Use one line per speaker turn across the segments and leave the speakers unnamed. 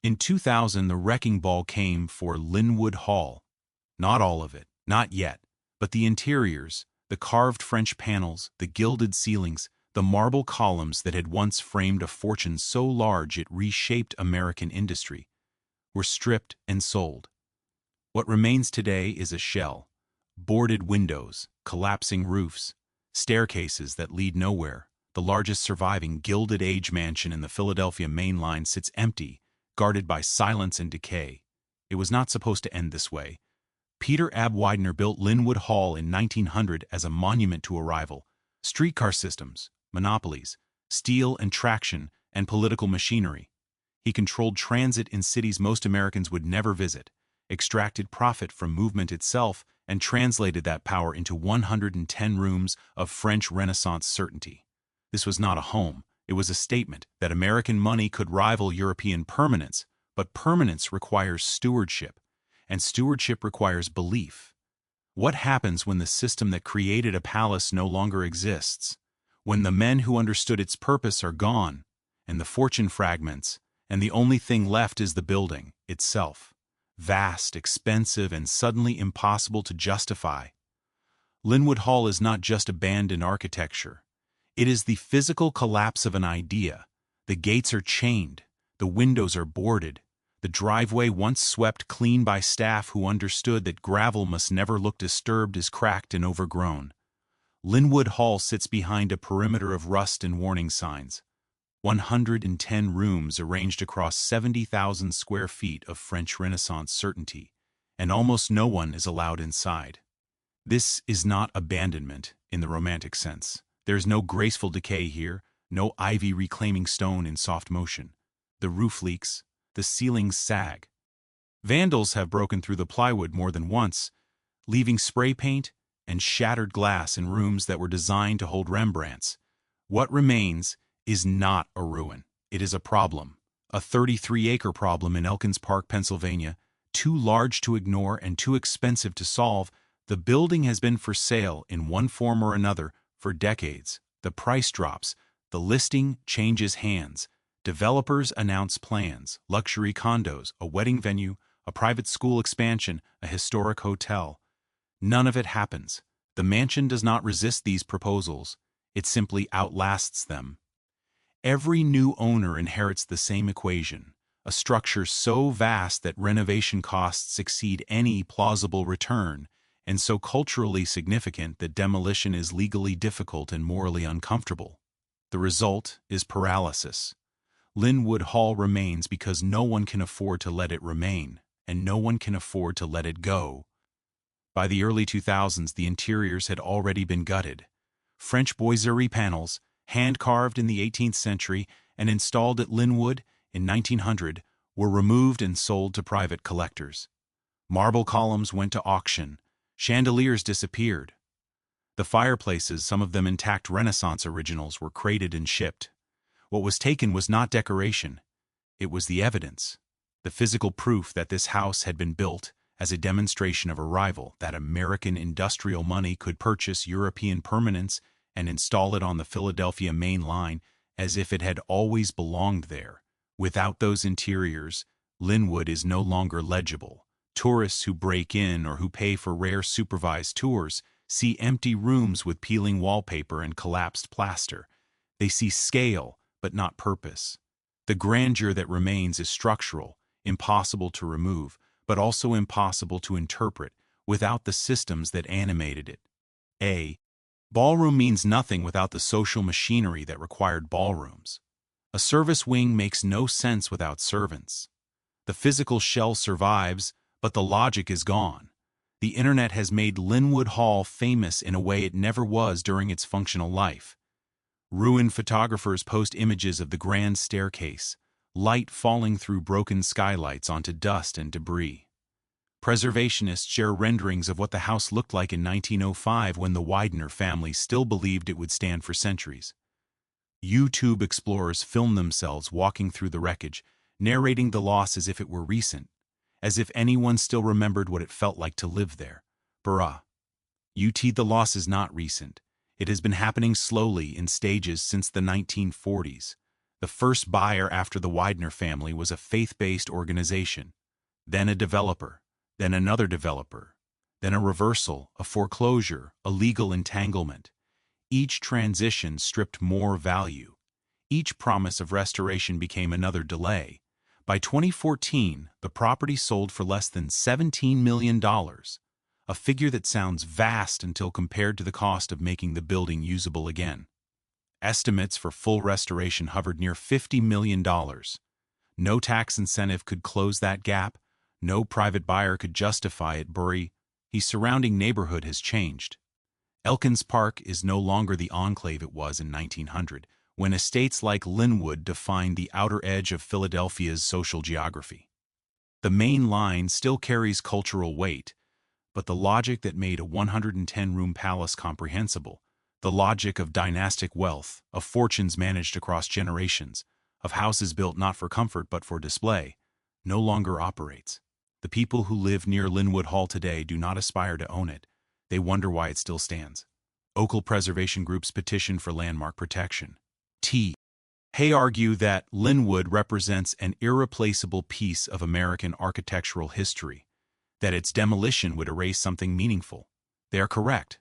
In 2000, the wrecking ball came for Linwood Hall. Not all of it, not yet, but the interiors, the carved French panels, the gilded ceilings, the marble columns that had once framed a fortune so large it reshaped American industry, were stripped and sold. What remains today is a shell: boarded windows, collapsing roofs, staircases that lead nowhere. The largest surviving Gilded Age mansion in the Philadelphia main line sits empty, guarded by silence and decay. It was not supposed to end this way. Peter Widener built Linwood Hall in 1900 as a monument to arrival: streetcar systems, monopolies, steel and traction, and political machinery. He controlled transit in cities most Americans would never visit, extracted profit from movement itself, and translated that power into 110 rooms of French Renaissance certainty. This was not a home. It was a statement that American money could rival European permanence, but permanence requires stewardship, and stewardship requires belief. What happens when the system that created a palace no longer exists? When the men who understood its purpose are gone, and the fortune fragments, and the only thing left is the building itself, vast, expensive, and suddenly impossible to justify. Linwood Hall is not just abandoned architecture. It is the physical collapse of an idea. The gates are chained, the windows are boarded, the driveway once swept clean by staff who understood that gravel must never look disturbed is cracked and overgrown. Linwood Hall sits behind a perimeter of rust and warning signs. 110 rooms arranged across 70,000 square feet of French Renaissance certainty, and almost no one is allowed inside. This is not abandonment in the romantic sense. There is no graceful decay here, no ivy reclaiming stone in soft motion. The roof leaks, the ceilings sag. Vandals have broken through the plywood more than once, leaving spray paint and shattered glass in rooms that were designed to hold Rembrandts. What remains is not a ruin. It is a problem. A 33-acre problem in Elkins Park, Pennsylvania, too large to ignore and too expensive to solve. The building has been for sale in one form or another for decades. The price drops. The listing changes hands. Developers announce plans: luxury condos, a wedding venue, a private school expansion, a historic hotel. None of it happens. The mansion does not resist these proposals. It simply outlasts them. Every new owner inherits the same equation: a structure so vast that renovation costs exceed any plausible return, and so culturally significant that demolition is legally difficult and morally uncomfortable. The result is paralysis. Linwood Hall remains because no one can afford to let it remain, and no one can afford to let it go. By the early 2000s, the interiors had already been gutted. French boiserie panels, hand-carved in the 18th century and installed at Linwood in 1900, were removed and sold to private collectors. Marble columns went to auction. Chandeliers disappeared. The fireplaces, some of them intact Renaissance originals, were crated and shipped. What was taken was not decoration. It was the evidence, the physical proof that this house had been built as a demonstration of arrival, that American industrial money could purchase European permanence and install it on the Philadelphia main line as if it had always belonged there. Without those interiors, Linwood is no longer legible. Tourists who break in or who pay for rare supervised tours see empty rooms with peeling wallpaper and collapsed plaster. They see scale, but not purpose. The grandeur that remains is structural, impossible to remove, but also impossible to interpret without the systems that animated it. A ballroom means nothing without the social machinery that required ballrooms. A service wing makes no sense without servants. The physical shell survives, but the logic is gone. The internet has made Linwood Hall famous in a way it never was during its functional life. Ruined photographers post images of the grand staircase, light falling through broken skylights onto dust and debris. Preservationists share renderings of what the house looked like in 1905 when the Widener family still believed it would stand for centuries. YouTube explorers film themselves walking through the wreckage, narrating the loss as if it were recent, as if anyone still remembered what it felt like to live there. Bruh. The loss is not recent. It has been happening slowly in stages since the 1940s. The first buyer after the Widener family was a faith-based organization, then a developer, then another developer, then a reversal, a foreclosure, a legal entanglement. Each transition stripped more value. Each promise of restoration became another delay. By 2014, the property sold for less than $17 million, a figure that sounds vast until compared to the cost of making the building usable again. Estimates for full restoration hovered near $50 million. No tax incentive could close that gap. No private buyer could justify it. The surrounding neighborhood has changed. Elkins Park is no longer the enclave it was in 1900, when estates like Linwood defined the outer edge of Philadelphia's social geography. The main line still carries cultural weight, but the logic that made a 110-room palace comprehensible, the logic of dynastic wealth, of fortunes managed across generations, of houses built not for comfort but for display, no longer operates. The people who live near Linwood Hall today do not aspire to own it. They wonder why it still stands. Local preservation groups petition for landmark protection. They argue that Linwood represents an irreplaceable piece of American architectural history, that its demolition would erase something meaningful. They are correct.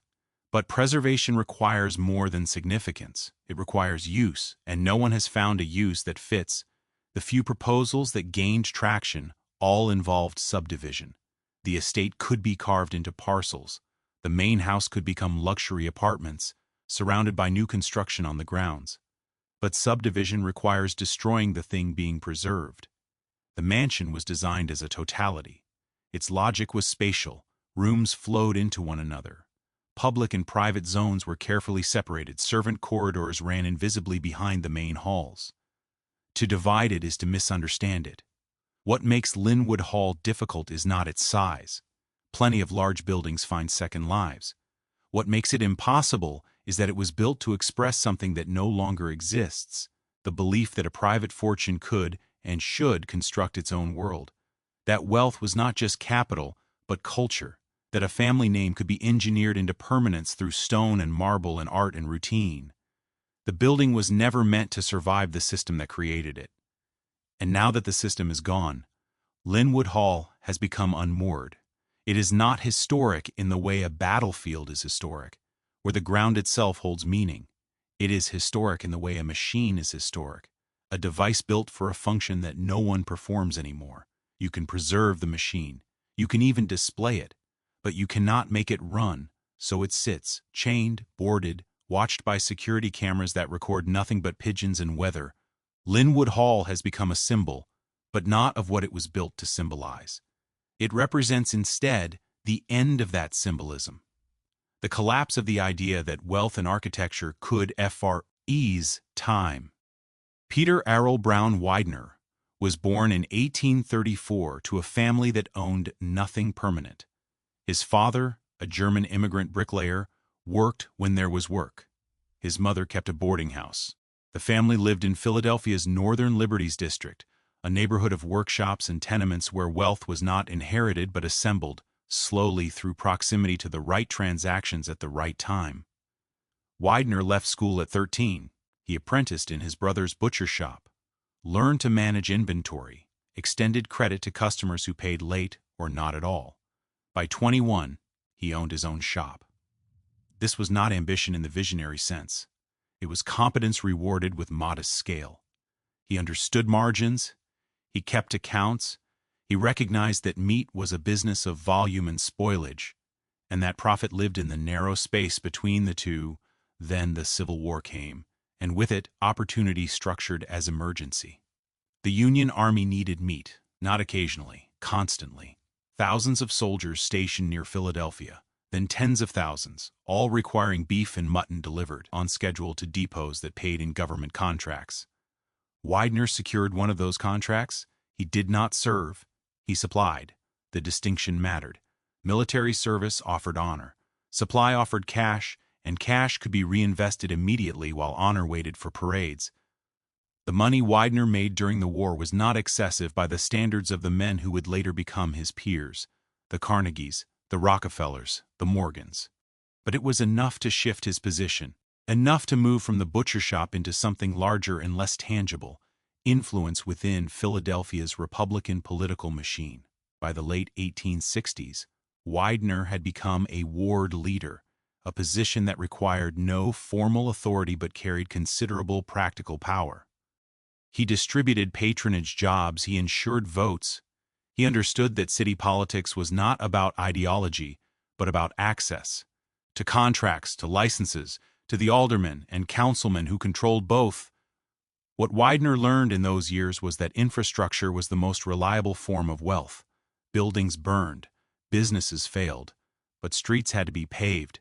But preservation requires more than significance. It requires use, and no one has found a use that fits. The few proposals that gained traction all involved subdivision. The estate could be carved into parcels. The main house could become luxury apartments, surrounded by new construction on the grounds. But subdivision requires destroying the thing being preserved. The mansion was designed as a totality. Its logic was spatial. Rooms flowed into one another. Public and private zones were carefully separated. Servant corridors ran invisibly behind the main halls. To divide it is to misunderstand it. What makes Linwood Hall difficult is not its size. Plenty of large buildings find second lives. What makes it impossible is that it was built to express something that no longer exists, the belief that a private fortune could and should construct its own world. That wealth was not just capital, but culture, that a family name could be engineered into permanence through stone and marble and art and routine. The building was never meant to survive the system that created it. And now that the system is gone, Linwood Hall has become unmoored. It is not historic in the way a battlefield is historic, where the ground itself holds meaning. It is historic in the way a machine is historic, a device built for a function that no one performs anymore. You can preserve the machine. You can even display it, but you cannot make it run, so it sits, chained, boarded, watched by security cameras that record nothing but pigeons and weather. Linwood Hall has become a symbol, but not of what it was built to symbolize. It represents instead the end of that symbolism. The collapse of the idea that wealth and architecture could freeze time. Peter Errol Brown Widener was born in 1834 to a family that owned nothing permanent. His father, a German immigrant bricklayer, worked when there was work. His mother kept a boarding house. The family lived in Philadelphia's Northern Liberties District, a neighborhood of workshops and tenements where wealth was not inherited but assembled, slowly through proximity to the right transactions at the right time. Widener left school at 13. He apprenticed in his brother's butcher shop, learned to manage inventory, extended credit to customers who paid late or not at all. By 21, he owned his own shop. This was not ambition in the visionary sense. It was competence rewarded with modest scale. He understood margins. He kept accounts. He recognized that meat was a business of volume and spoilage, and that profit lived in the narrow space between the two. Then the Civil War came, and with it, opportunity structured as emergency. The Union Army needed meat, not occasionally, constantly. Thousands of soldiers stationed near Philadelphia, then tens of thousands, all requiring beef and mutton delivered on schedule to depots that paid in government contracts. Widener secured one of those contracts. He did not serve. He supplied. The distinction mattered. Military service offered honor. Supply offered cash, and cash could be reinvested immediately while honor waited for parades. The money Widener made during the war was not excessive by the standards of the men who would later become his peers, the Carnegies, the Rockefellers, the Morgans. But it was enough to shift his position. enough to move from the butcher shop into something larger and less tangible, influence within Philadelphia's Republican political machine. By the late 1860s, Widener had become a ward leader, a position that required no formal authority but carried considerable practical power. He distributed patronage jobs, he ensured votes. He understood that city politics was not about ideology, but about access to contracts, to licenses, to the aldermen and councilmen who controlled both. What Widener learned in those years was that infrastructure was the most reliable form of wealth. Buildings burned, businesses failed, but streets had to be paved,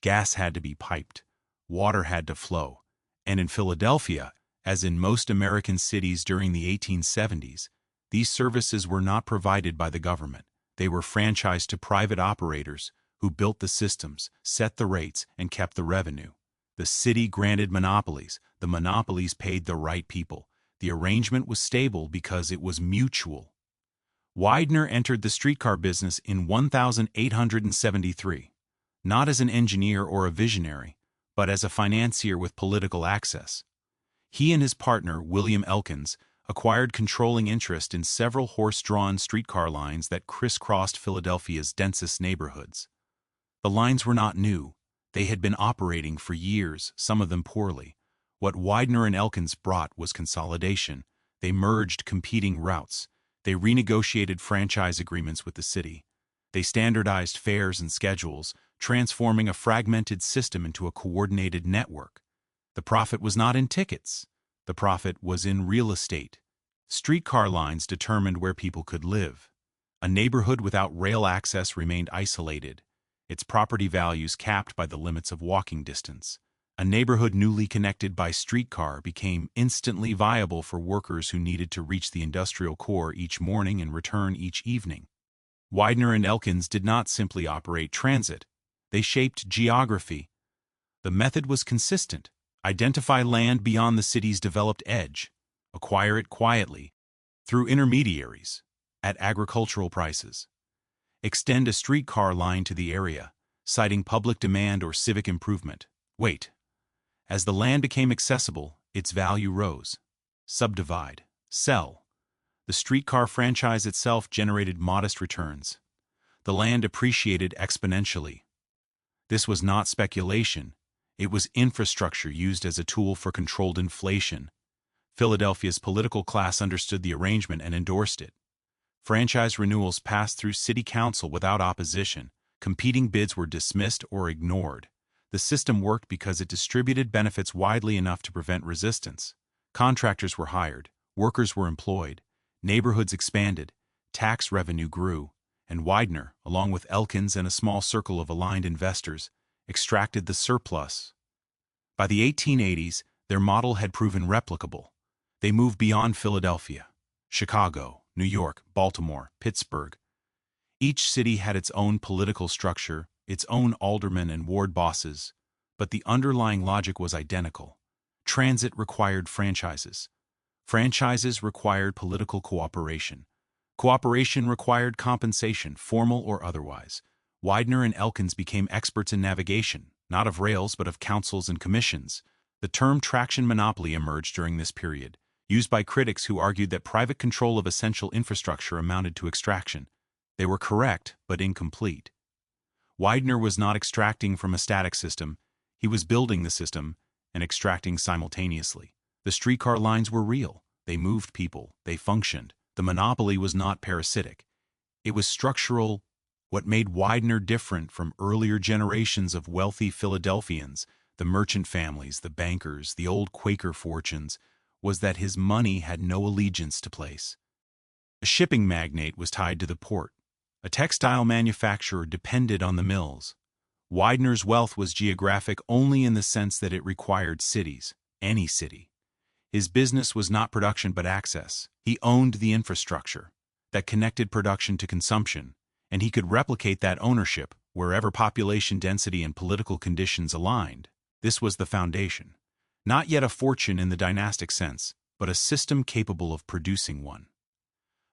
gas had to be piped, water had to flow. And in Philadelphia, as in most American cities during the 1870s, these services were not provided by the government. They were franchised to private operators who built the systems, set the rates, and kept the revenue. The city granted monopolies. The monopolies paid the right people. The arrangement was stable because it was mutual. Widener entered the streetcar business in 1873, not as an engineer or a visionary, but as a financier with political access. He and his partner, William Elkins, acquired controlling interest in several horse-drawn streetcar lines that crisscrossed Philadelphia's densest neighborhoods. The lines were not new. They had been operating for years, some of them poorly. What Widener and Elkins brought was consolidation. They merged competing routes. They renegotiated franchise agreements with the city. They standardized fares and schedules, transforming a fragmented system into a coordinated network. The profit was not in tickets. The profit was in real estate. Streetcar lines determined where people could live. A neighborhood without rail access remained isolated, its property values capped by the limits of walking distance. A neighborhood newly connected by streetcar became instantly viable for workers who needed to reach the industrial core each morning and return each evening. Widener and Elkins did not simply operate transit. They shaped geography. The method was consistent. Identify land beyond the city's developed edge. Acquire it quietly, through intermediaries, at agricultural prices. Extend a streetcar line to the area, citing public demand or civic improvement. Wait. As the land became accessible, its value rose. Subdivide. Sell. The streetcar franchise itself generated modest returns. The land appreciated exponentially. This was not speculation. It was infrastructure used as a tool for controlled inflation. Philadelphia's political class understood the arrangement and endorsed it. Franchise renewals passed through city council without opposition. Competing bids were dismissed or ignored. The system worked because it distributed benefits widely enough to prevent resistance. Contractors were hired, workers were employed, neighborhoods expanded, tax revenue grew, and Widener, along with Elkins and a small circle of aligned investors, extracted the surplus. By the 1880s, their model had proven replicable. They moved beyond Philadelphia. Chicago, New York, Baltimore, Pittsburgh. Each city had its own political structure, its own aldermen and ward bosses, but the underlying logic was identical. Transit required franchises. Franchises required political cooperation. Cooperation required compensation, formal or otherwise. Widener and Elkins became experts in navigation, not of rails but of councils and commissions. The term traction monopoly emerged during this period, used by critics who argued that private control of essential infrastructure amounted to extraction. They were correct, but incomplete. Widener was not extracting from a static system. He was building the system and extracting simultaneously. The streetcar lines were real. They moved people. They functioned. The monopoly was not parasitic. It was structural. What made Widener different from earlier generations of wealthy Philadelphians, the merchant families, the bankers, the old Quaker fortunes, was that his money had no allegiance to place. A shipping magnate was tied to the port. A textile manufacturer depended on the mills. Widener's wealth was geographic only in the sense that it required cities, any city. His business was not production but access. He owned the infrastructure that connected production to consumption, and he could replicate that ownership wherever population density and political conditions aligned. This was the foundation. Not yet a fortune in the dynastic sense, but a system capable of producing one.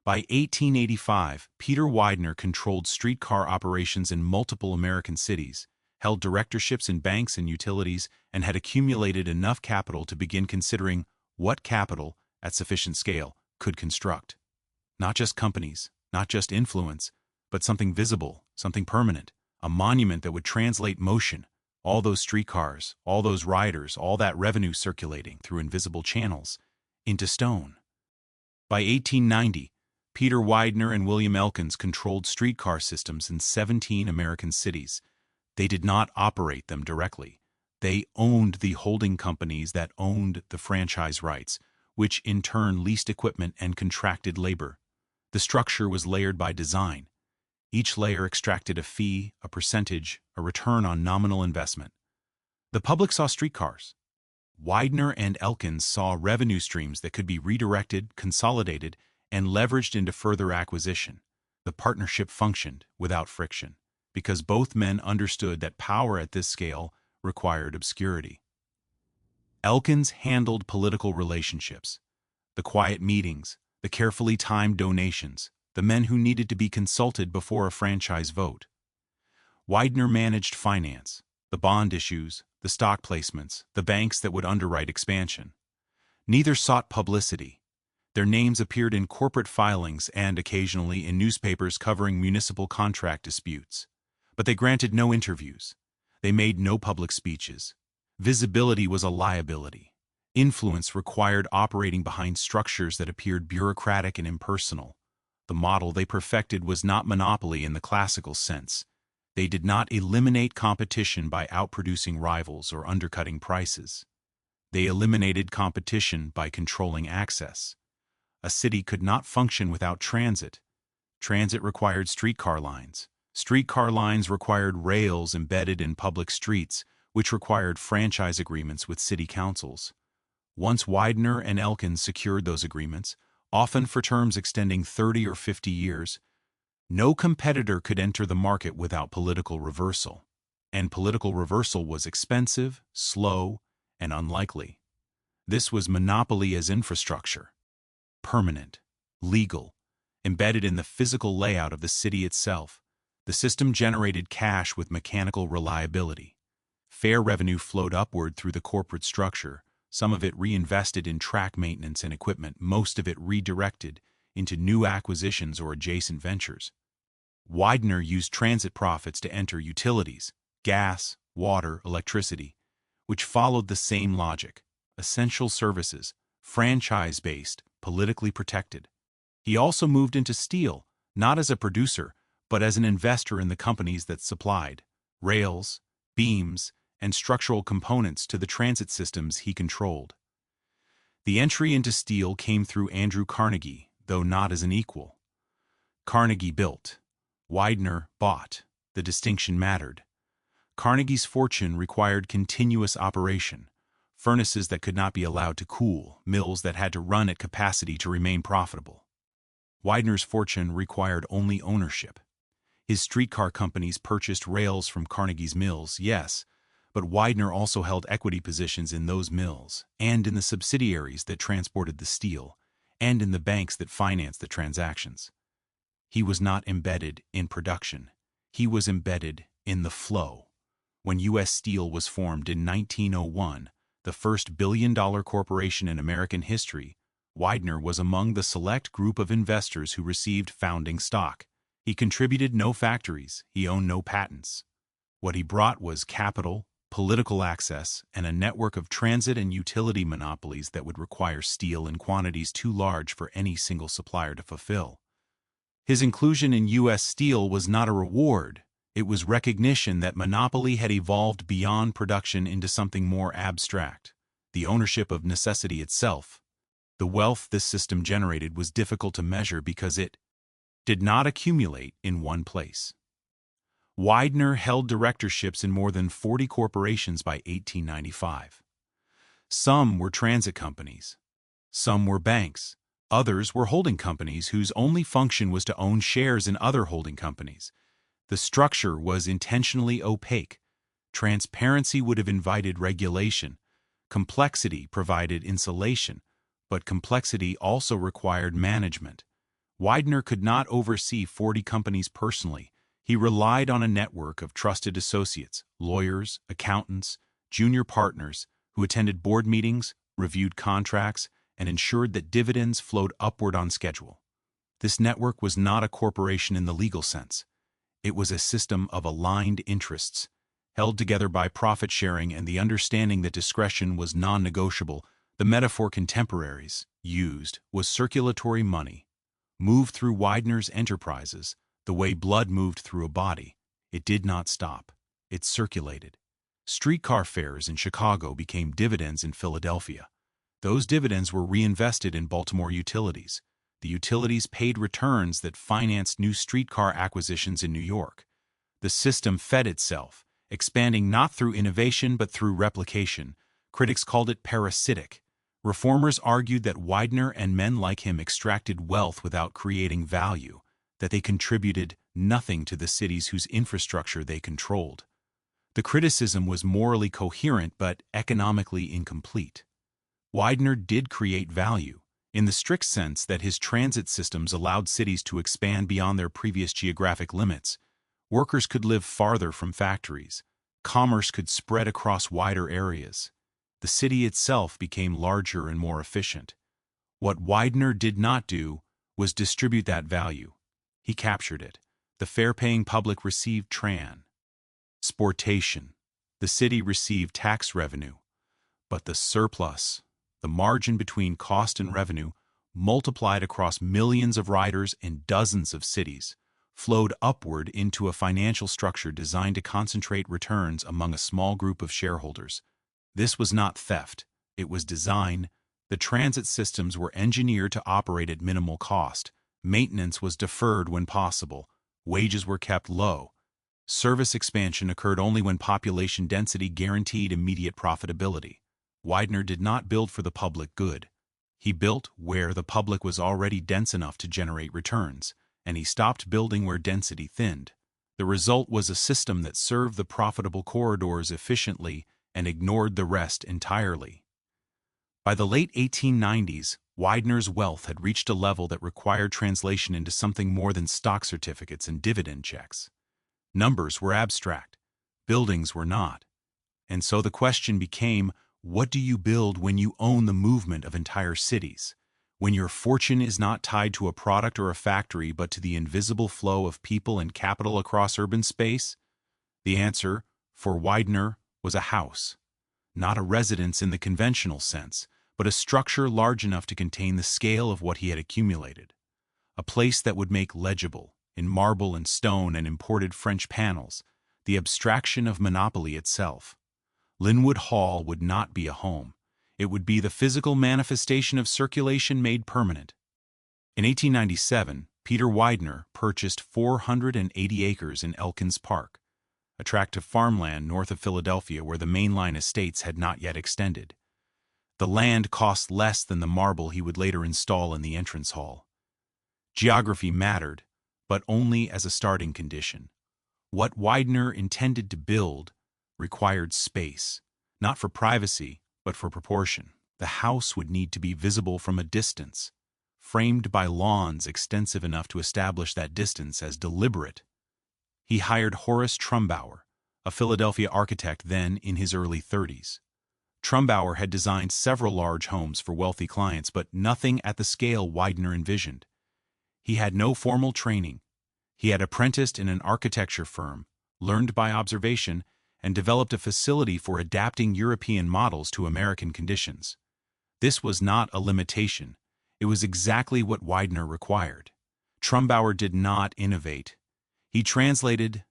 By 1885, Peter Widener controlled streetcar operations in multiple American cities, held directorships in banks and utilities, and had accumulated enough capital to begin considering what capital, at sufficient scale, could construct. Not just companies, not just influence, but something visible, something permanent, a monument that would translate motion, all those streetcars, all those riders, all that revenue circulating through invisible channels, into stone. By 1890, Peter Widener and William Elkins controlled streetcar systems in 17 American cities. They did not operate them directly. They owned the holding companies that owned the franchise rights, which in turn leased equipment and contracted labor. The structure was layered by design. Each layer extracted a fee, a percentage, a return on nominal investment. The public saw streetcars. Widener and Elkins saw revenue streams that could be redirected, consolidated, and leveraged into further acquisition. The partnership functioned without friction, because both men understood that power at this scale required obscurity. Elkins handled political relationships, the quiet meetings, the carefully timed donations, the men who needed to be consulted before a franchise vote. Widener managed finance, the bond issues, the stock placements, the banks that would underwrite expansion. Neither sought publicity. Their names appeared in corporate filings and occasionally in newspapers covering municipal contract disputes. But they granted no interviews. They made no public speeches. Visibility was a liability. Influence required operating behind structures that appeared bureaucratic and impersonal. The model they perfected was not monopoly in the classical sense. They did not eliminate competition by outproducing rivals or undercutting prices. They eliminated competition by controlling access. A city could not function without transit. Transit required streetcar lines. Streetcar lines required rails embedded in public streets, which required franchise agreements with city councils. Once Widener and Elkins secured those agreements, often for terms extending 30 or 50 years, no competitor could enter the market without political reversal. And political reversal was expensive, slow, and unlikely. This was monopoly as infrastructure. Permanent, legal, embedded in the physical layout of the city itself. The system generated cash with mechanical reliability. Fair revenue flowed upward through the corporate structure, some of it reinvested in track maintenance and equipment, most of it redirected into new acquisitions or adjacent ventures. Widener used transit profits to enter utilities, gas, water, electricity, which followed the same logic: essential services, franchise-based, politically protected. He also moved into steel, not as a producer, but as an investor in the companies that supplied rails, beams, and structural components to the transit systems he controlled. The entry into steel came through Andrew Carnegie, though not as an equal. Carnegie built. Widener bought. The distinction mattered. Carnegie's fortune required continuous operation, furnaces that could not be allowed to cool, mills that had to run at capacity to remain profitable. Widener's fortune required only ownership. His streetcar companies purchased rails from Carnegie's mills, yes, but Widener also held equity positions in those mills, and in the subsidiaries that transported the steel, and in the banks that financed the transactions. He was not embedded in production. He was embedded in the flow. When U.S. Steel was formed in 1901, the first billion-dollar corporation in American history, Widener was among the select group of investors who received founding stock. He contributed no factories. He owned no patents. What he brought was capital, political access, and a network of transit and utility monopolies that would require steel in quantities too large for any single supplier to fulfill. His inclusion in U.S. Steel was not a reward. It was recognition that monopoly had evolved beyond production into something more abstract, the ownership of necessity itself. The wealth this system generated was difficult to measure because it did not accumulate in one place. Widener held directorships in more than 40 corporations by 1895. Some were transit companies. Some were banks. Others were holding companies whose only function was to own shares in other holding companies. The structure was intentionally opaque. Transparency would have invited regulation. Complexity provided insulation, but complexity also required management. Widener could not oversee 40 companies personally. He relied on a network of trusted associates, lawyers, accountants, junior partners, who attended board meetings, reviewed contracts, and ensured that dividends flowed upward on schedule. This network was not a corporation in the legal sense. It was a system of aligned interests, held together by profit sharing and the understanding that discretion was non-negotiable. The metaphor contemporaries used was circulatory money, moved through Widener's enterprises the way blood moved through a body. It did not stop. It circulated. Streetcar fares in Chicago became dividends in Philadelphia. Those dividends were reinvested in Baltimore utilities. The utilities paid returns that financed new streetcar acquisitions in New York. The system fed itself, expanding not through innovation but through replication. Critics called it parasitic. Reformers argued that Widener and men like him extracted wealth without creating value, that they contributed nothing to the cities whose infrastructure they controlled. The criticism was morally coherent but economically incomplete. Widener did create value, in the strict sense that his transit systems allowed cities to expand beyond their previous geographic limits. Workers could live farther from factories. Commerce could spread across wider areas. The city itself became larger and more efficient. What Widener did not do was distribute that value. He captured it. The fare-paying public received transportation. The city received tax revenue. But the surplus, the margin between cost and revenue, multiplied across millions of riders in dozens of cities, flowed upward into a financial structure designed to concentrate returns among a small group of shareholders. This was not theft. It was design. The transit systems were engineered to operate at minimal cost. Maintenance was deferred when possible. Wages were kept low. Service expansion occurred only when population density guaranteed immediate profitability. Widener did not build for the public good. He built where the public was already dense enough to generate returns, and he stopped building where density thinned. The result was a system that served the profitable corridors efficiently and ignored the rest entirely. By the late 1890s, Widener's wealth had reached a level that required translation into something more than stock certificates and dividend checks. Numbers were abstract. Buildings were not. And so the question became, what do you build when you own the movement of entire cities? When your fortune is not tied to a product or a factory but to the invisible flow of people and capital across urban space? The answer, for Widener, was a house. Not a residence in the conventional sense, but a structure large enough to contain the scale of what he had accumulated. A place that would make legible, in marble and stone and imported French panels, the abstraction of monopoly itself. Linwood Hall would not be a home. It would be the physical manifestation of circulation made permanent. In 1897, Peter Widener purchased 480 acres in Elkins Park, a tract of farmland north of Philadelphia where the mainline estates had not yet extended. The land cost less than the marble he would later install in the entrance hall. Geography mattered, but only as a starting condition. What Widener intended to build required space, not for privacy, but for proportion. The house would need to be visible from a distance, framed by lawns extensive enough to establish that distance as deliberate. He hired Horace Trumbauer, a Philadelphia architect then in his early 30s. Trumbauer had designed several large homes for wealthy clients, but nothing at the scale Widener envisioned. He had no formal training. He had apprenticed in an architecture firm, learned by observation, and developed a facility for adapting European models to American conditions. This was not a limitation. It was exactly what Widener required. Trumbauer did not innovate. He translated.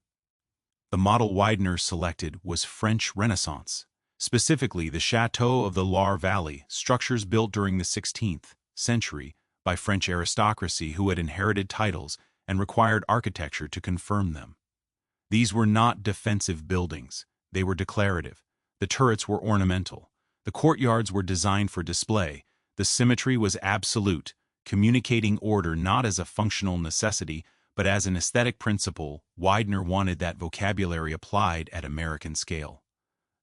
The model Widener selected was French Renaissance, specifically the Chateau of the Loire Valley, structures built during the 16th century by French aristocracy who had inherited titles and required architecture to confirm them. These were not defensive buildings. They were declarative. The turrets were ornamental. The courtyards were designed for display. The symmetry was absolute, communicating order not as a functional necessity, but as an aesthetic principle. Widener wanted that vocabulary applied at American scale.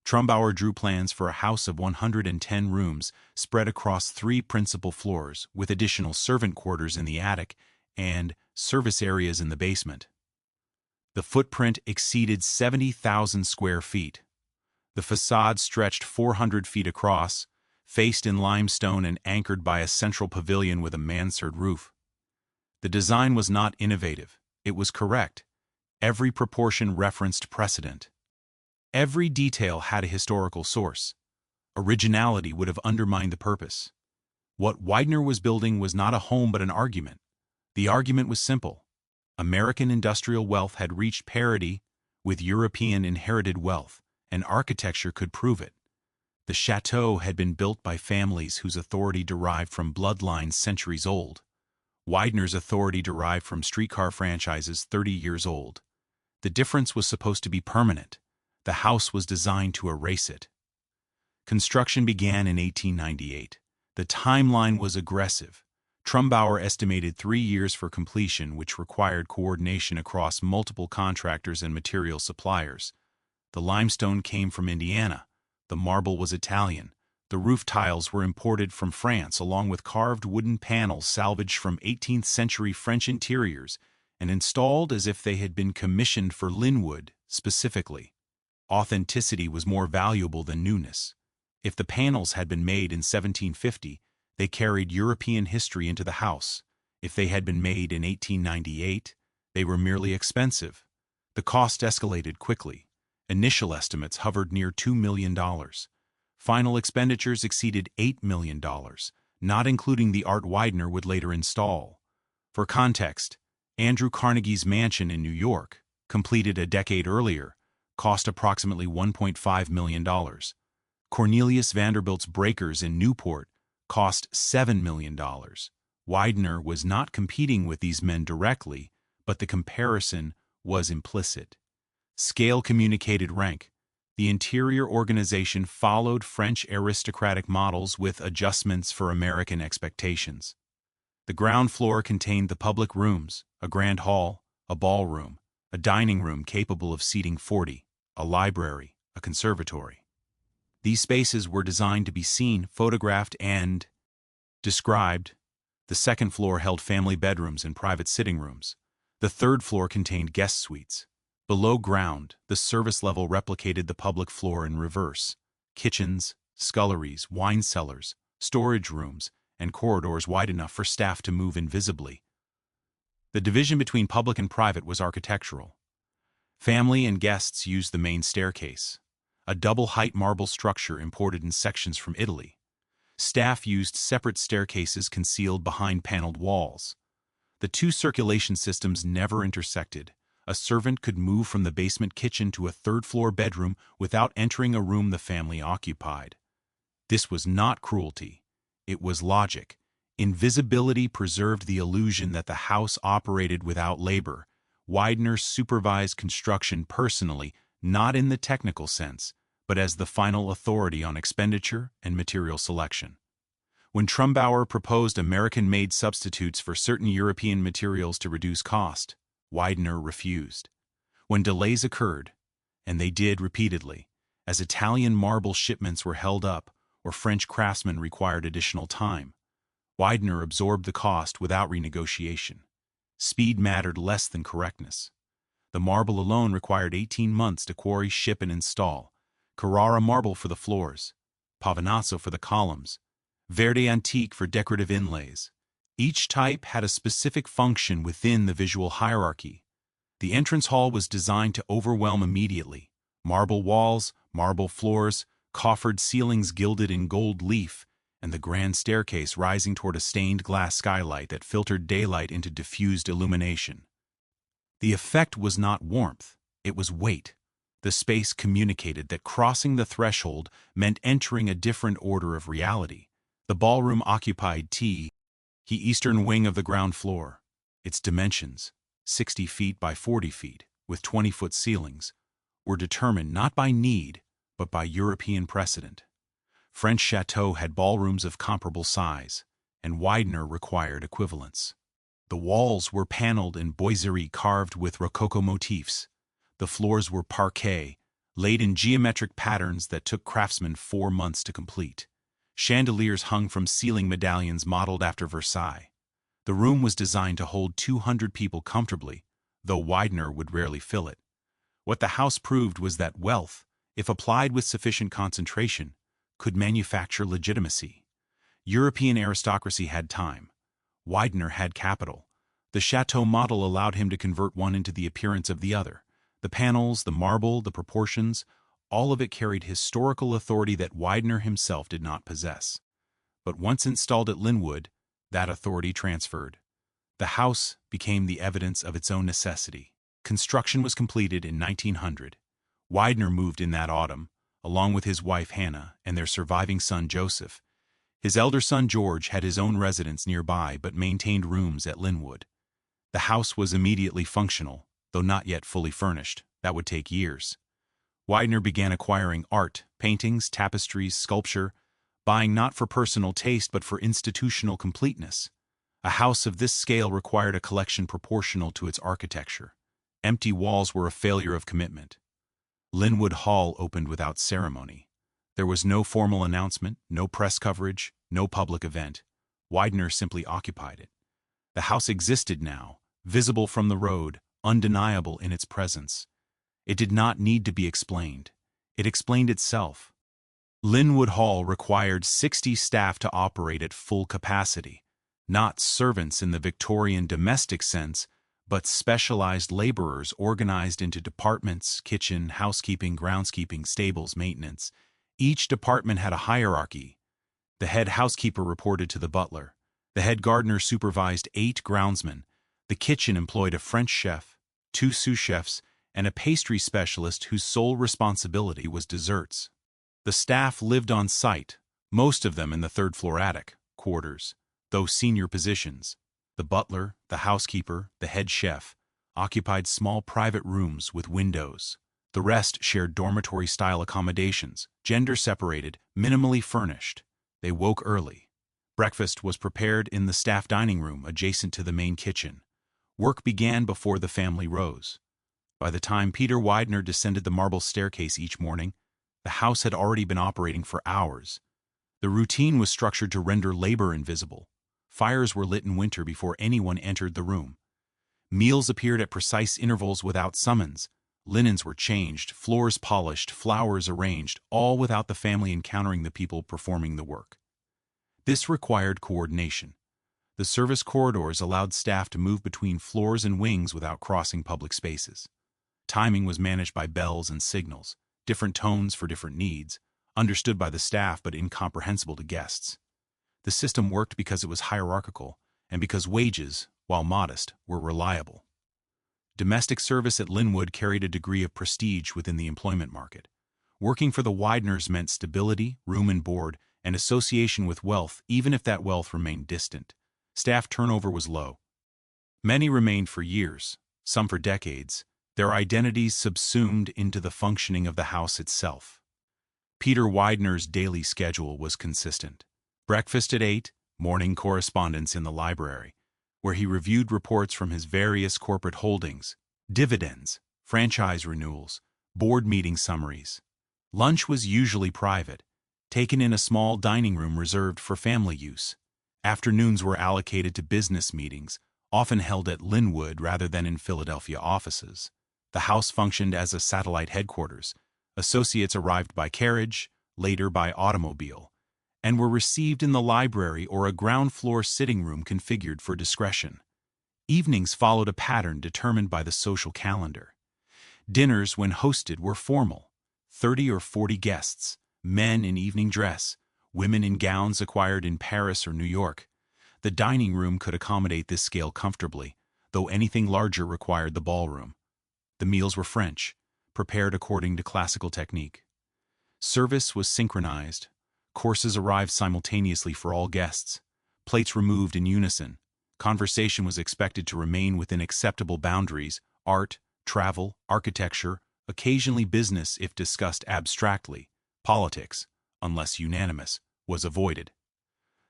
Trumbauer drew plans for a house of 110 rooms spread across 3 principal floors, with additional servant quarters in the attic and service areas in the basement. The footprint exceeded 70,000 square feet. The facade stretched 400 feet across, faced in limestone and anchored by a central pavilion with a mansard roof. The design was not innovative, it was correct. Every proportion referenced precedent. Every detail had a historical source. Originality would have undermined the purpose. What Widener was building was not a home but an argument. The argument was simple. American industrial wealth had reached parity with European inherited wealth, and architecture could prove it. The chateau had been built by families whose authority derived from bloodlines centuries old. Widener's authority derived from streetcar franchises 30 years old. The difference was supposed to be permanent. The house was designed to erase it. Construction began in 1898. The timeline was aggressive. Trumbauer estimated 3 years for completion, which required coordination across multiple contractors and material suppliers. The limestone came from Indiana. The marble was Italian. The roof tiles were imported from France, along with carved wooden panels salvaged from 18th-century French interiors and installed as if they had been commissioned for Linwood specifically. Authenticity was more valuable than newness. If the panels had been made in 1750, they carried European history into the house. If they had been made in 1898, they were merely expensive. The cost escalated quickly. Initial estimates hovered near $2 million. Final expenditures exceeded $8 million, not including the art Widener would later install. For context, Andrew Carnegie's mansion in New York, completed a decade earlier, cost approximately $1.5 million. Cornelius Vanderbilt's breakers in Newport cost $7 million. Widener was not competing with these men directly, but the comparison was implicit. Scale communicated rank. The interior organization followed French aristocratic models with adjustments for American expectations. The ground floor contained the public rooms, a grand hall, a ballroom, a dining room capable of seating 40, a library, a conservatory. These spaces were designed to be seen, photographed, and described. The second floor held family bedrooms and private sitting rooms. The third floor contained guest suites. Below ground, the service level replicated the public floor in reverse. Kitchens, sculleries, wine cellars, storage rooms, and corridors wide enough for staff to move invisibly. The division between public and private was architectural. Family and guests used the main staircase, a double-height marble structure imported in sections from Italy. Staff used separate staircases concealed behind paneled walls. The two circulation systems never intersected. A servant could move from the basement kitchen to a third-floor bedroom without entering a room the family occupied. This was not cruelty. It was logic. Invisibility preserved the illusion that the house operated without labor. Widener supervised construction personally, not in the technical sense, but as the final authority on expenditure and material selection. When Trumbauer proposed American-made substitutes for certain European materials to reduce cost, Widener refused. When delays occurred, and they did repeatedly, as Italian marble shipments were held up or French craftsmen required additional time, Widener absorbed the cost without renegotiation. Speed mattered less than correctness. The marble alone required 18 months to quarry, ship, and install. Carrara marble for the floors, Pavonazzo for the columns, Verde antique for decorative inlays. Each type had a specific function within the visual hierarchy. The entrance hall was designed to overwhelm immediately. Marble walls, marble floors, coffered ceilings gilded in gold leaf, and the grand staircase rising toward a stained glass skylight that filtered daylight into diffused illumination. The effect was not warmth, it was weight. The space communicated that crossing the threshold meant entering a different order of reality. The ballroom occupied the eastern wing of the ground floor. Its dimensions, 60 feet by 40 feet, with 20-foot ceilings, were determined not by need, but by European precedent. French chateaux had ballrooms of comparable size, and Widener required equivalence. The walls were paneled in boiserie carved with Rococo motifs. The floors were parquet, laid in geometric patterns that took craftsmen 4 months to complete. Chandeliers hung from ceiling medallions modeled after Versailles. The room was designed to hold 200 people comfortably, though Widener would rarely fill it. What the house proved was that wealth, if applied with sufficient concentration, could manufacture legitimacy. European aristocracy had time. Widener had capital. The chateau model allowed him to convert one into the appearance of the other. The panels, the marble, the proportions, all of it carried historical authority that Widener himself did not possess. But once installed at Linwood, that authority transferred. The house became the evidence of its own necessity. Construction was completed in 1900. Widener moved in that autumn, along with his wife Hannah and their surviving son Joseph. His elder son George had his own residence nearby but maintained rooms at Linwood. The house was immediately functional, though not yet fully furnished. That would take years. Widener began acquiring art, paintings, tapestries, sculpture, buying not for personal taste but for institutional completeness. A house of this scale required a collection proportional to its architecture. Empty walls were a failure of commitment. Linwood Hall opened without ceremony. There was no formal announcement, no press coverage, no public event. Widener simply occupied it. The house existed now, visible from the road, undeniable in its presence. It did not need to be explained. It explained itself. Linwood Hall required 60 staff to operate at full capacity, not servants in the Victorian domestic sense, but specialized laborers organized into departments: kitchen, housekeeping, groundskeeping, stables, maintenance. Each department had a hierarchy. The head housekeeper reported to the butler. The head gardener supervised 8 groundsmen. The kitchen employed a French chef, 2 sous chefs, and a pastry specialist whose sole responsibility was desserts. The staff lived on site, most of them in the third-floor attic, quarters, though senior positions. The butler, the housekeeper, the head chef, occupied small private rooms with windows. The rest shared dormitory-style accommodations, gender-separated, minimally furnished. They woke early. Breakfast was prepared in the staff dining room adjacent to the main kitchen. Work began before the family rose. By the time Peter Widener descended the marble staircase each morning, the house had already been operating for hours. The routine was structured to render labor invisible. Fires were lit in winter before anyone entered the room. Meals appeared at precise intervals without summons. Linens were changed, floors polished, flowers arranged, all without the family encountering the people performing the work. This required coordination. The service corridors allowed staff to move between floors and wings without crossing public spaces. Timing was managed by bells and signals, different tones for different needs, understood by the staff but incomprehensible to guests. The system worked because it was hierarchical and because wages, while modest, were reliable. Domestic service at Linwood carried a degree of prestige within the employment market. Working for the Wideners meant stability, room and board, and association with wealth, even if that wealth remained distant. Staff turnover was low. Many remained for years, some for decades, their identities subsumed into the functioning of the house itself. Peter Widener's daily schedule was consistent. Breakfast at 8, morning correspondence in the library, where he reviewed reports from his various corporate holdings, dividends, franchise renewals, board meeting summaries. Lunch was usually private, taken in a small dining room reserved for family use. Afternoons were allocated to business meetings, often held at Linwood rather than in Philadelphia offices. The house functioned as a satellite headquarters. Associates arrived by carriage, later by automobile, and were received in the library or a ground-floor sitting room configured for discretion. Evenings followed a pattern determined by the social calendar. Dinners, when hosted, were formal. 30 or 40 guests, men in evening dress, women in gowns acquired in Paris or New York. The dining room could accommodate this scale comfortably, though anything larger required the ballroom. The meals were French, prepared according to classical technique. Service was synchronized. Courses arrived simultaneously for all guests. Plates removed in unison. Conversation was expected to remain within acceptable boundaries. Art, travel, architecture, occasionally business if discussed abstractly. Politics, unless unanimous, was avoided.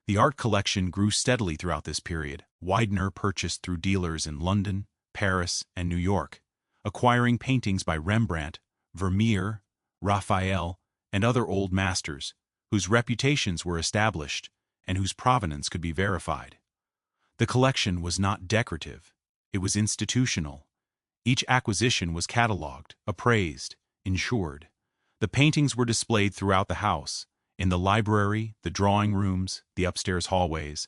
The art collection grew steadily throughout this period. Widener purchased through dealers in London, Paris, and New York, acquiring paintings by Rembrandt, Vermeer, Raphael, and other old masters, whose reputations were established and whose provenance could be verified. The collection was not decorative, it was institutional. Each acquisition was catalogued, appraised, insured. The paintings were displayed throughout the house, in the library, the drawing rooms, the upstairs hallways,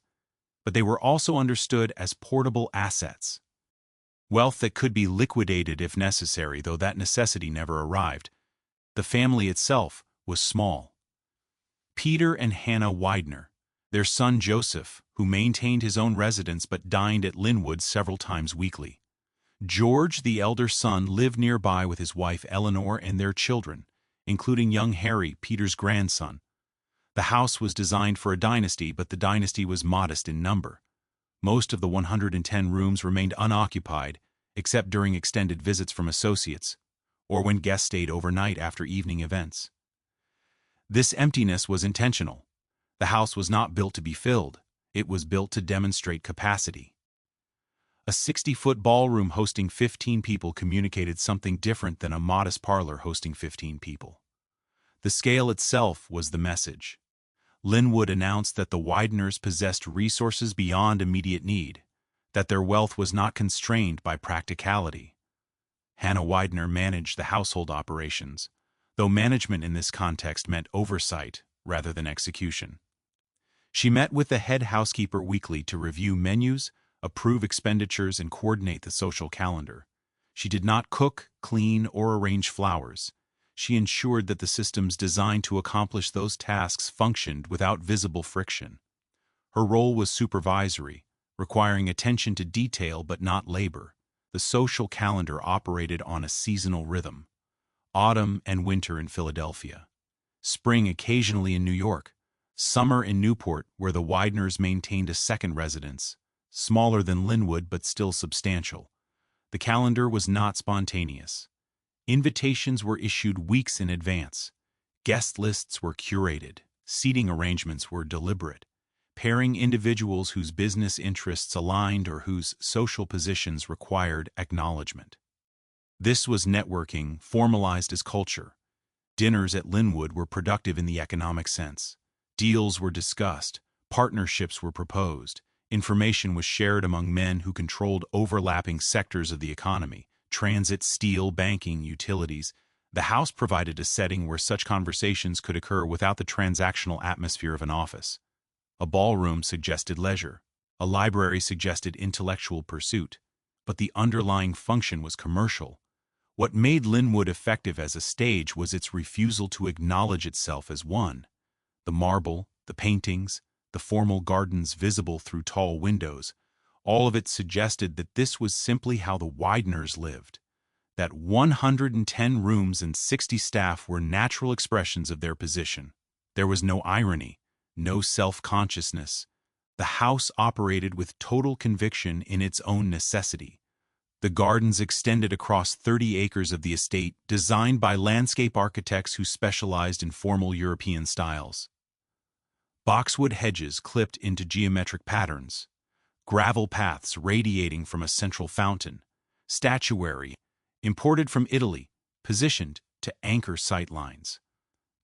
but they were also understood as portable assets. Wealth that could be liquidated if necessary, though that necessity never arrived. The family itself was small. Peter and Hannah Widener, their son Joseph, who maintained his own residence but dined at Linwood several times weekly. George, the elder son, lived nearby with his wife Eleanor and their children, including young Harry, Peter's grandson. The house was designed for a dynasty, but the dynasty was modest in number. Most of the 110 rooms remained unoccupied, except during extended visits from associates, or when guests stayed overnight after evening events. This emptiness was intentional. The house was not built to be filled, it was built to demonstrate capacity. A 60-foot ballroom hosting 15 people communicated something different than a modest parlor hosting 15 people. The scale itself was the message. Linwood announced that the Wideners possessed resources beyond immediate need, that their wealth was not constrained by practicality. Hannah Widener managed the household operations, though management in this context meant oversight rather than execution. She met with the head housekeeper weekly to review menus, approve expenditures, and coordinate the social calendar. She did not cook, clean, or arrange flowers. She ensured that the systems designed to accomplish those tasks functioned without visible friction. Her role was supervisory, requiring attention to detail but not labor. The social calendar operated on a seasonal rhythm. Autumn and winter in Philadelphia. Spring occasionally in New York. Summer in Newport, where the Wideners maintained a second residence, smaller than Linwood but still substantial. The calendar was not spontaneous. Invitations were issued weeks in advance. Guest lists were curated. Seating arrangements were deliberate, pairing individuals whose business interests aligned or whose social positions required acknowledgement. This was networking formalized as culture. Dinners at Linwood were productive in the economic sense. Deals were discussed, partnerships were proposed, information was shared among men who controlled overlapping sectors of the economy: transit, steel, banking, utilities. The house provided a setting where such conversations could occur without the transactional atmosphere of an office. A ballroom suggested leisure. A library suggested intellectual pursuit. But the underlying function was commercial. What made Linwood effective as a stage was its refusal to acknowledge itself as one. The marble, the paintings, the formal gardens visible through tall windows, all of it suggested that this was simply how the Wideners lived, that 110 rooms and 60 staff were natural expressions of their position. There was no irony, no self-consciousness. The house operated with total conviction in its own necessity. The gardens extended across 30 acres of the estate, designed by landscape architects who specialized in formal European styles. Boxwood hedges clipped into geometric patterns, gravel paths radiating from a central fountain, statuary, imported from Italy, positioned to anchor sightlines.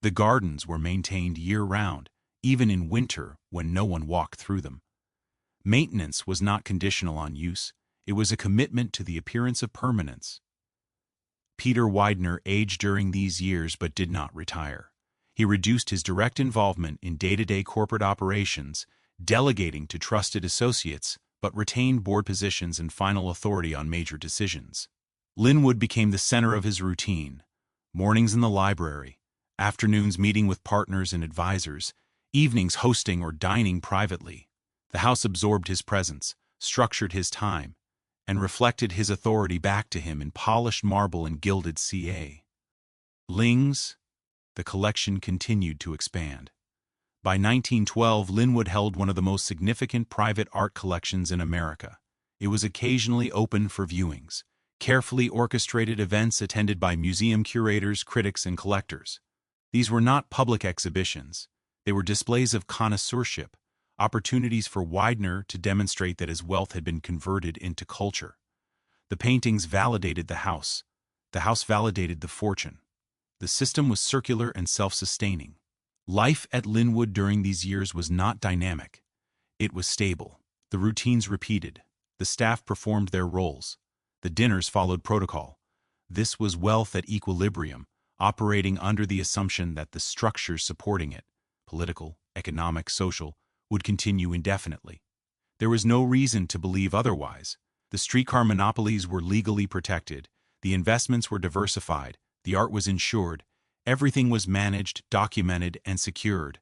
The gardens were maintained year-round, even in winter when no one walked through them. Maintenance was not conditional on use, it was a commitment to the appearance of permanence. Peter Widener aged during these years but did not retire. He reduced his direct involvement in day-to-day corporate operations, delegating to trusted associates, but retained board positions and final authority on major decisions. Linwood became the center of his routine. Mornings in the library, afternoons meeting with partners and advisors, evenings hosting or dining privately. The house absorbed his presence, structured his time, and reflected his authority back to him in polished marble and gilded CA. Ling's, the collection continued to expand. By 1912, Linwood held one of the most significant private art collections in America. It was occasionally open for viewings, carefully orchestrated events attended by museum curators, critics, and collectors. These were not public exhibitions. They were displays of connoisseurship, opportunities for Widener to demonstrate that his wealth had been converted into culture. The paintings validated the house validated the fortune. The system was circular and self-sustaining. Life at Linwood during these years was not dynamic. It was stable. The routines repeated. The staff performed their roles. The dinners followed protocol. This was wealth at equilibrium, operating under the assumption that the structures supporting it, political, economic, social, would continue indefinitely. There was no reason to believe otherwise. The streetcar monopolies were legally protected, the investments were diversified, the art was insured, everything was managed, documented, and secured.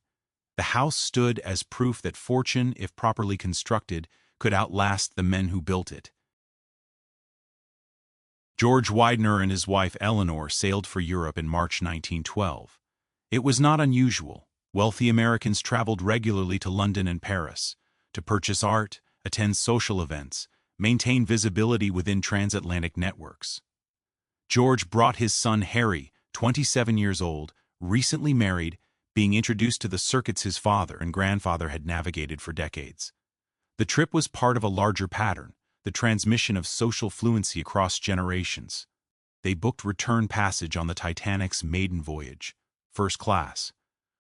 The house stood as proof that fortune, if properly constructed, could outlast the men who built it. George Widener and his wife Eleanor sailed for Europe in March 1912. It was not unusual. Wealthy Americans traveled regularly to London and Paris to purchase art, attend social events, maintain visibility within transatlantic networks. George brought his son Harry, 27 years old, recently married, being introduced to the circuits his father and grandfather had navigated for decades. The trip was part of a larger pattern, the transmission of social fluency across generations. They booked return passage on the Titanic's maiden voyage, first class.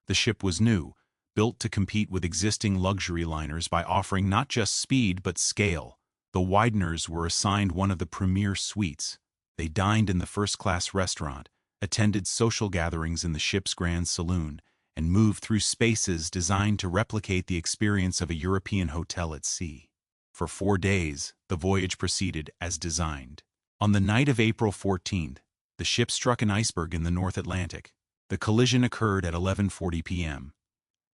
The ship was new, built to compete with existing luxury liners by offering not just speed but scale. The Wideners were assigned one of the premier suites. They dined in the first-class restaurant, attended social gatherings in the ship's grand saloon, and moved through spaces designed to replicate the experience of a European hotel at sea. For 4 days, the voyage proceeded as designed. On the night of April 14th, the ship struck an iceberg in the North Atlantic. The collision occurred at 11:40 p.m.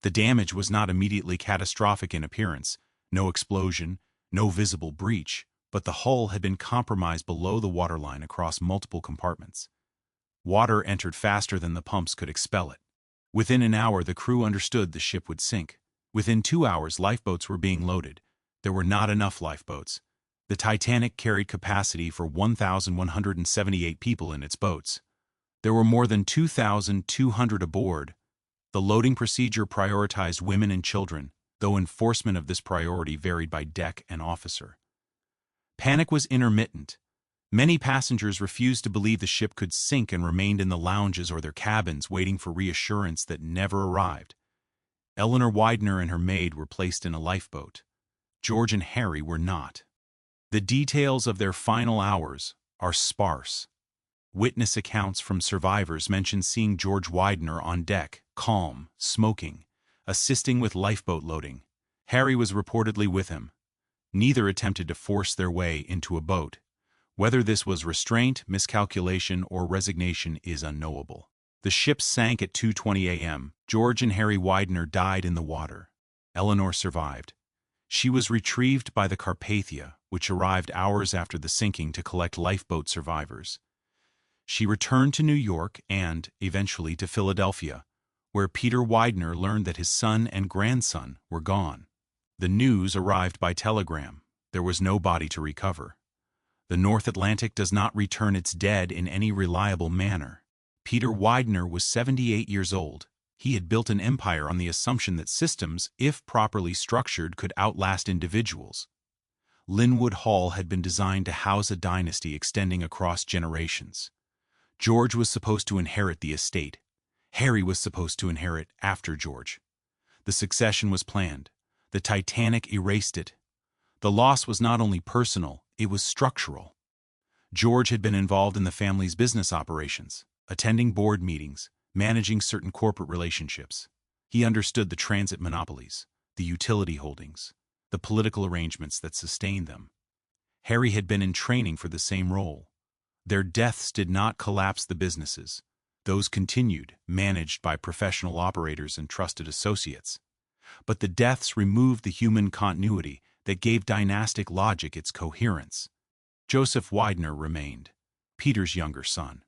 The damage was not immediately catastrophic in appearance, no explosion, no visible breach, but the hull had been compromised below the waterline across multiple compartments. Water entered faster than the pumps could expel it. Within an hour, the crew understood the ship would sink. Within 2 hours, lifeboats were being loaded. There were not enough lifeboats. The Titanic carried capacity for 1,178 people in its boats. There were more than 2,200 aboard. The loading procedure prioritized women and children, though enforcement of this priority varied by deck and officer. Panic was intermittent. Many passengers refused to believe the ship could sink and remained in the lounges or their cabins waiting for reassurance that never arrived. Eleanor Widener and her maid were placed in a lifeboat. George and Harry were not. The details of their final hours are sparse. Witness accounts from survivors mention seeing George Widener on deck, calm, smoking, assisting with lifeboat loading. Harry was reportedly with him. Neither attempted to force their way into a boat. Whether this was restraint, miscalculation, or resignation is unknowable. The ship sank at 2:20 a.m. George and Harry Widener died in the water. Eleanor survived. She was retrieved by the Carpathia, which arrived hours after the sinking to collect lifeboat survivors. She returned to New York and, eventually, to Philadelphia, where Peter Widener learned that his son and grandson were gone. The news arrived by telegram. There was no body to recover. The North Atlantic does not return its dead in any reliable manner. Peter Widener was 78 years old. He had built an empire on the assumption that systems, if properly structured, could outlast individuals. Linwood Hall had been designed to house a dynasty extending across generations. George was supposed to inherit the estate. Harry was supposed to inherit after George. The succession was planned. The Titanic erased it. The loss was not only personal, it was structural. George had been involved in the family's business operations, attending board meetings, managing certain corporate relationships. He understood the transit monopolies, the utility holdings, the political arrangements that sustained them. Harry had been in training for the same role. Their deaths did not collapse the businesses. Those continued, managed by professional operators and trusted associates. But the deaths removed the human continuity that gave dynastic logic its coherence. Joseph Widener remained, Peter's younger son.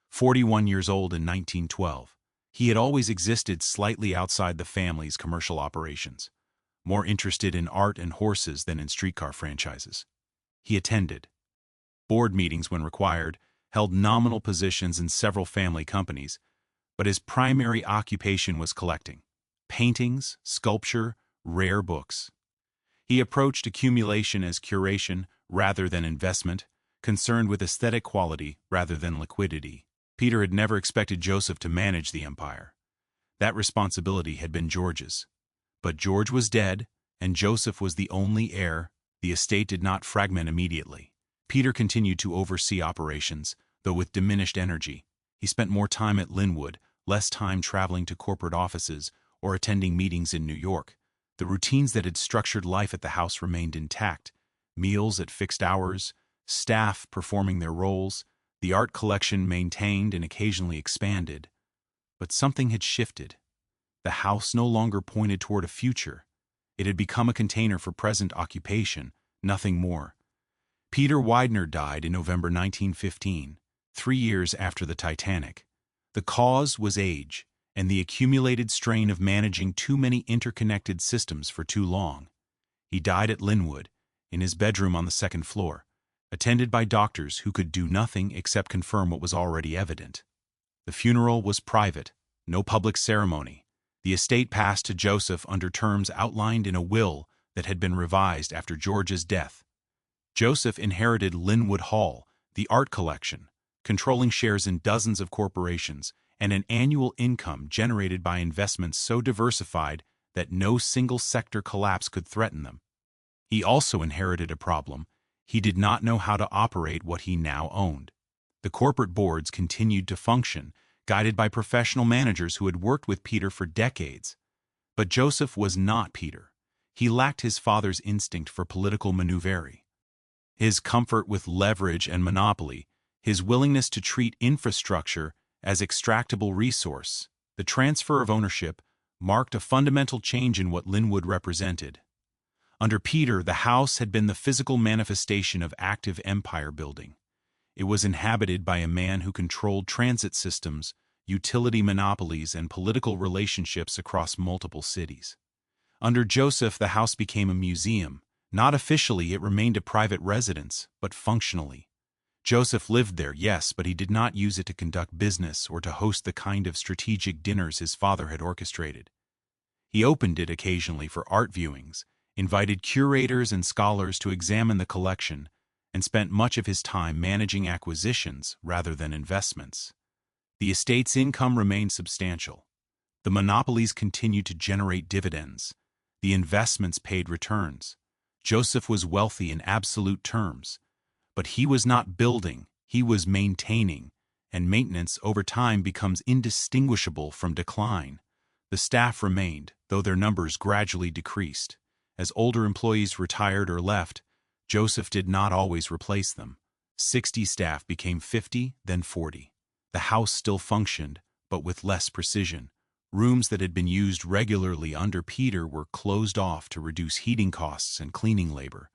41 years old in 1912, he had always existed slightly outside the family's commercial operations, more interested in art and horses than in streetcar franchises. He attended board meetings when required, held nominal positions in several family companies, but his primary occupation was collecting paintings, sculpture, rare books. He approached accumulation as curation rather than investment, concerned with aesthetic quality rather than liquidity. Peter had never expected Joseph to manage the empire. That responsibility had been George's. But George was dead, and Joseph was the only heir. The estate did not fragment immediately. Peter continued to oversee operations, though with diminished energy. He spent more time at Linwood, less time traveling to corporate offices or attending meetings in New York. The routines that had structured life at the house remained intact: meals at fixed hours, staff performing their roles, the art collection maintained and occasionally expanded. But something had shifted. The house no longer pointed toward a future. It had become a container for present occupation, nothing more. Peter Widener died in November 1915, 3 years after the Titanic. The cause was age and the accumulated strain of managing too many interconnected systems for too long. He died at Linwood, in his bedroom on the second floor, attended by doctors who could do nothing except confirm what was already evident. The funeral was private, no public ceremony. The estate passed to Joseph under terms outlined in a will that had been revised after George's death. Joseph inherited Linwood Hall, the art collection, controlling shares in dozens of corporations, and an annual income generated by investments so diversified that no single sector collapse could threaten them. He also inherited a problem: he did not know how to operate what he now owned. The corporate boards continued to function, guided by professional managers who had worked with Peter for decades. But Joseph was not Peter. He lacked his father's instinct for political maneuvery. His comfort with leverage and monopoly, his willingness to treat infrastructure as extractable resource, the transfer of ownership marked a fundamental change in what Linwood represented. Under Peter, the house had been the physical manifestation of active empire building. It was inhabited by a man who controlled transit systems, utility monopolies, and political relationships across multiple cities. Under Joseph, the house became a museum. Not officially, it remained a private residence, but functionally. Joseph lived there, yes, but he did not use it to conduct business or to host the kind of strategic dinners his father had orchestrated. He opened it occasionally for art viewings, invited curators and scholars to examine the collection, and spent much of his time managing acquisitions rather than investments. The estate's income remained substantial. The monopolies continued to generate dividends. The investments paid returns. Joseph was wealthy in absolute terms. But he was not building, he was maintaining, and maintenance over time becomes indistinguishable from decline. The staff remained, though their numbers gradually decreased. As older employees retired or left, Joseph did not always replace them. 60 staff became 50, then 40. The house still functioned, but with less precision. Rooms that had been used regularly under Peter were closed off to reduce heating costs and cleaning labor.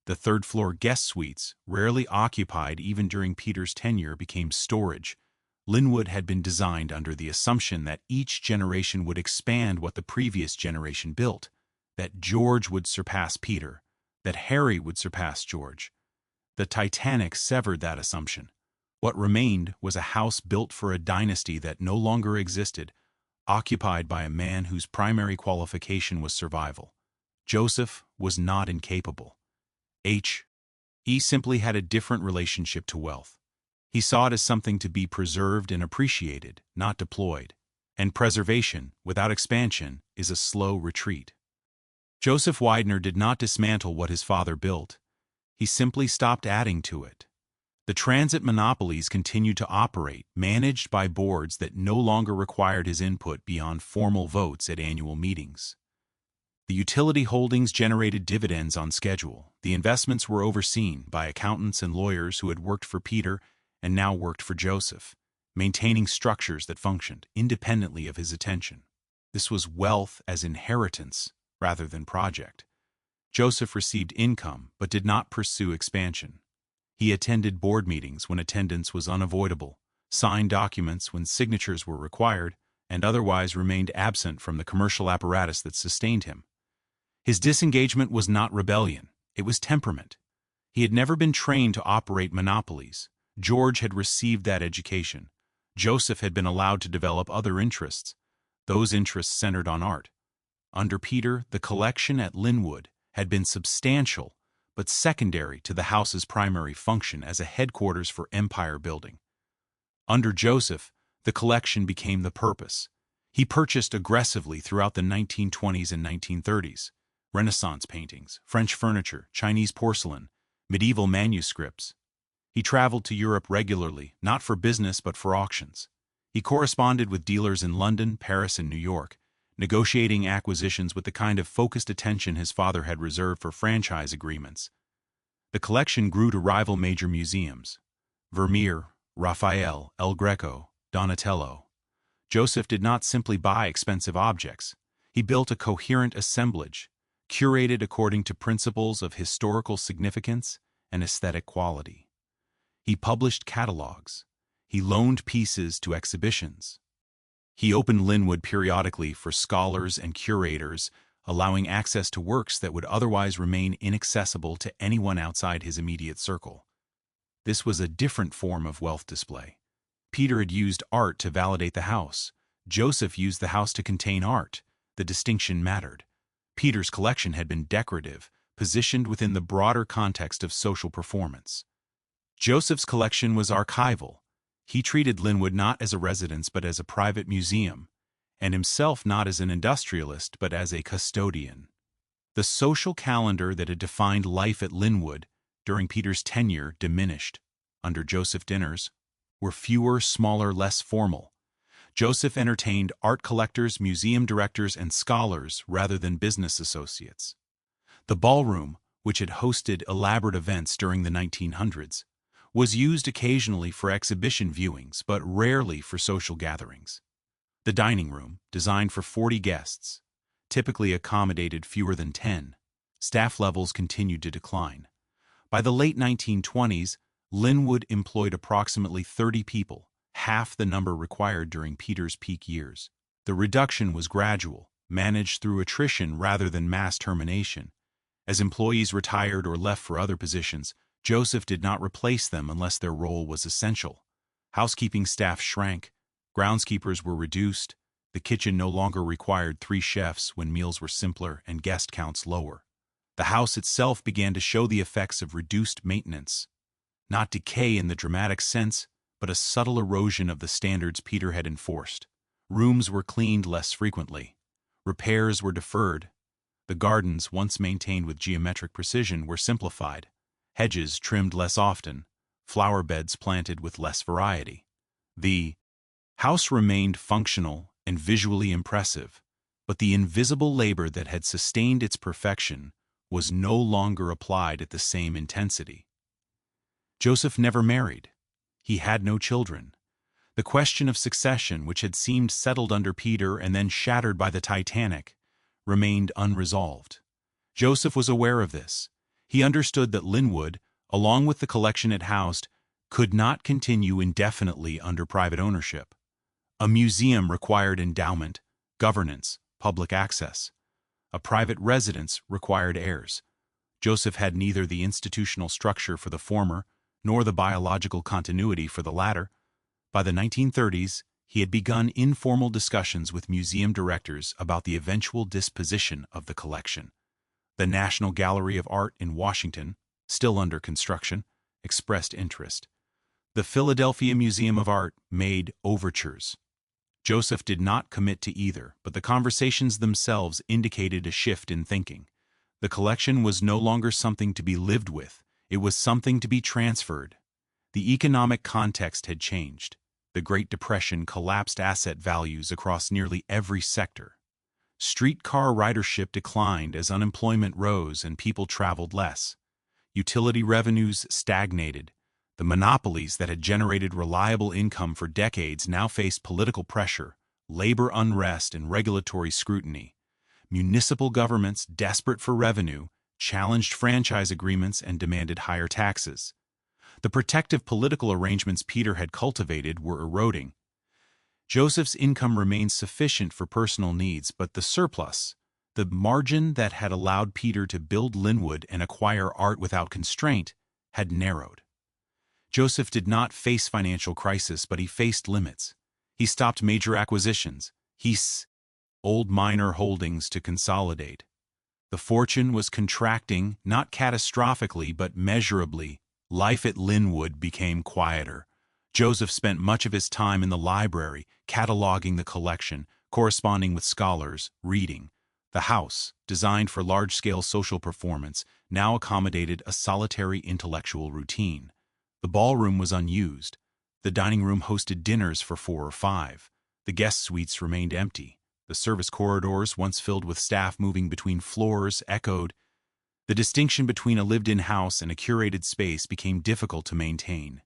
The third-floor guest suites, rarely occupied even during Peter's tenure, became storage. Linwood had been designed under the assumption that each generation would expand what the previous generation built, that George would surpass Peter, that Harry would surpass George. The Titanic severed that assumption. What remained was a house built for a dynasty that no longer existed, occupied by a man whose primary qualification was survival. Joseph was not incapable. He simply had a different relationship to wealth. He saw it as something to be preserved and appreciated, not deployed. And preservation, without expansion, is a slow retreat. Joseph Widener did not dismantle what his father built. He simply stopped adding to it. The transit monopolies continued to operate, managed by boards that no longer required his input beyond formal votes at annual meetings. The utility holdings generated dividends on schedule. The investments were overseen by accountants and lawyers who had worked for Peter and now worked for Joseph, maintaining structures that functioned independently of his attention. This was wealth as inheritance rather than project. Joseph received income but did not pursue expansion. He attended board meetings when attendance was unavoidable, signed documents when signatures were required, and otherwise remained absent from the commercial apparatus that sustained him. His disengagement was not rebellion, it was temperament. He had never been trained to operate monopolies. George had received that education. Joseph had been allowed to develop other interests. Those interests centered on art. Under Peter, the collection at Linwood had been substantial, but secondary to the house's primary function as a headquarters for empire building. Under Joseph, the collection became the purpose. He purchased aggressively throughout the 1920s and 1930s. Renaissance paintings, French furniture, Chinese porcelain, medieval manuscripts, He traveled to Europe regularly, not for business but for auctions. He corresponded with dealers in London, Paris, and New York, negotiating acquisitions with the kind of focused attention his father had reserved for franchise agreements. The collection grew to rival major museums: Vermeer, Raphael, El Greco, Donatello. Joseph did not simply buy expensive objects. He built a coherent assemblage, curated according to principles of historical significance and aesthetic quality. He published catalogs. He loaned pieces to exhibitions. He opened Linwood periodically for scholars and curators, allowing access to works that would otherwise remain inaccessible to anyone outside his immediate circle. This was a different form of wealth display. Peter had used art to validate the house. Joseph used the house to contain art. The distinction mattered. Peter's collection had been decorative, positioned within the broader context of social performance. Joseph's collection was archival. He treated Linwood not as a residence but as a private museum, and himself not as an industrialist but as a custodian. The social calendar that had defined life at Linwood during Peter's tenure diminished. Under Joseph, dinners were fewer, smaller, less formal. Joseph entertained art collectors, museum directors, and scholars rather than business associates. The ballroom, which had hosted elaborate events during the 1900s, was used occasionally for exhibition viewings but rarely for social gatherings. The dining room, designed for 40 guests, typically accommodated fewer than 10. Staff levels continued to decline. By the late 1920s, Linwood employed approximately 30 people, half the number required during Peter's peak years. The reduction was gradual, managed through attrition rather than mass termination. As employees retired or left for other positions, Joseph did not replace them unless their role was essential. Housekeeping staff shrank, groundskeepers were reduced, the kitchen no longer required 3 chefs when meals were simpler and guest counts lower. The house itself began to show the effects of reduced maintenance. Not decay in the dramatic sense, but a subtle erosion of the standards Peter had enforced. Rooms were cleaned less frequently. Repairs were deferred. The gardens, once maintained with geometric precision, were simplified. Hedges trimmed less often. Flower beds planted with less variety. The house remained functional and visually impressive, but the invisible labor that had sustained its perfection was no longer applied at the same intensity. Joseph never married. He had no children. The question of succession, which had seemed settled under Peter and then shattered by the Titanic, remained unresolved. Joseph was aware of this. He understood that Linwood, along with the collection it housed, could not continue indefinitely under private ownership. A museum required endowment, governance, public access. A private residence required heirs. Joseph had neither the institutional structure for the former nor the biological continuity for the latter. By the 1930s, he had begun informal discussions with museum directors about the eventual disposition of the collection. The National Gallery of Art in Washington, still under construction, expressed interest. The Philadelphia Museum of Art made overtures. Joseph did not commit to either, but the conversations themselves indicated a shift in thinking. The collection was no longer something to be lived with. It was something to be transferred. The economic context had changed. The Great Depression collapsed asset values across nearly every sector. Streetcar ridership declined as unemployment rose and people traveled less. Utility revenues stagnated. The monopolies that had generated reliable income for decades now faced political pressure, labor unrest, and regulatory scrutiny. Municipal governments, desperate for revenue, challenged franchise agreements and demanded higher taxes. The protective political arrangements Peter had cultivated were eroding. Joseph's income remained sufficient for personal needs, but the surplus, the margin that had allowed Peter to build Linwood and acquire art without constraint, had narrowed. Joseph did not face financial crisis, but he faced limits. He stopped major acquisitions. He sold minor holdings to consolidate. The fortune was contracting, not catastrophically, but measurably. Life at Linwood became quieter. Joseph spent much of his time in the library, cataloging the collection, corresponding with scholars, reading. The house, designed for large-scale social performance, now accommodated a solitary intellectual routine. The ballroom was unused. The dining room hosted dinners for 4 or 5. The guest suites remained empty. The service corridors, once filled with staff moving between floors, echoed. The distinction between a lived-in house and a curated space became difficult to maintain.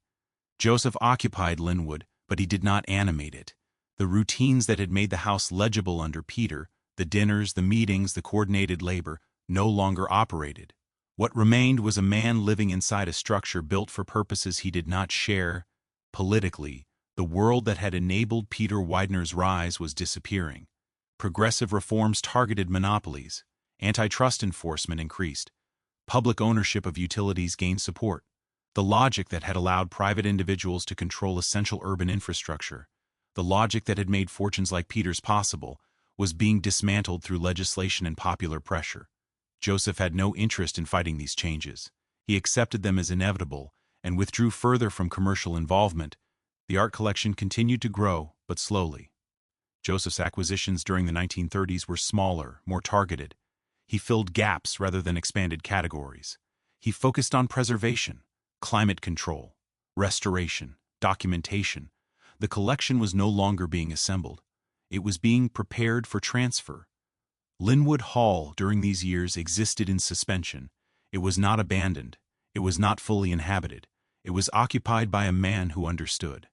Joseph occupied Linwood, but he did not animate it. The routines that had made the house legible under Peter, the dinners, the meetings, the coordinated labor, no longer operated. What remained was a man living inside a structure built for purposes he did not share. Politically, the world that had enabled Peter Widener's rise was disappearing. Progressive reforms targeted monopolies. Antitrust enforcement increased. Public ownership of utilities gained support. The logic that had allowed private individuals to control essential urban infrastructure, the logic that had made fortunes like Peter's possible, was being dismantled through legislation and popular pressure. Joseph had no interest in fighting these changes. He accepted them as inevitable and withdrew further from commercial involvement. The art collection continued to grow, but slowly. Joseph's acquisitions during the 1930s were smaller, more targeted. He filled gaps rather than expanded categories. He focused on preservation, climate control, restoration, documentation. The collection was no longer being assembled. It was being prepared for transfer. Linwood Hall during these years existed in suspension. It was not abandoned. It was not fully inhabited. It was occupied by a man who understood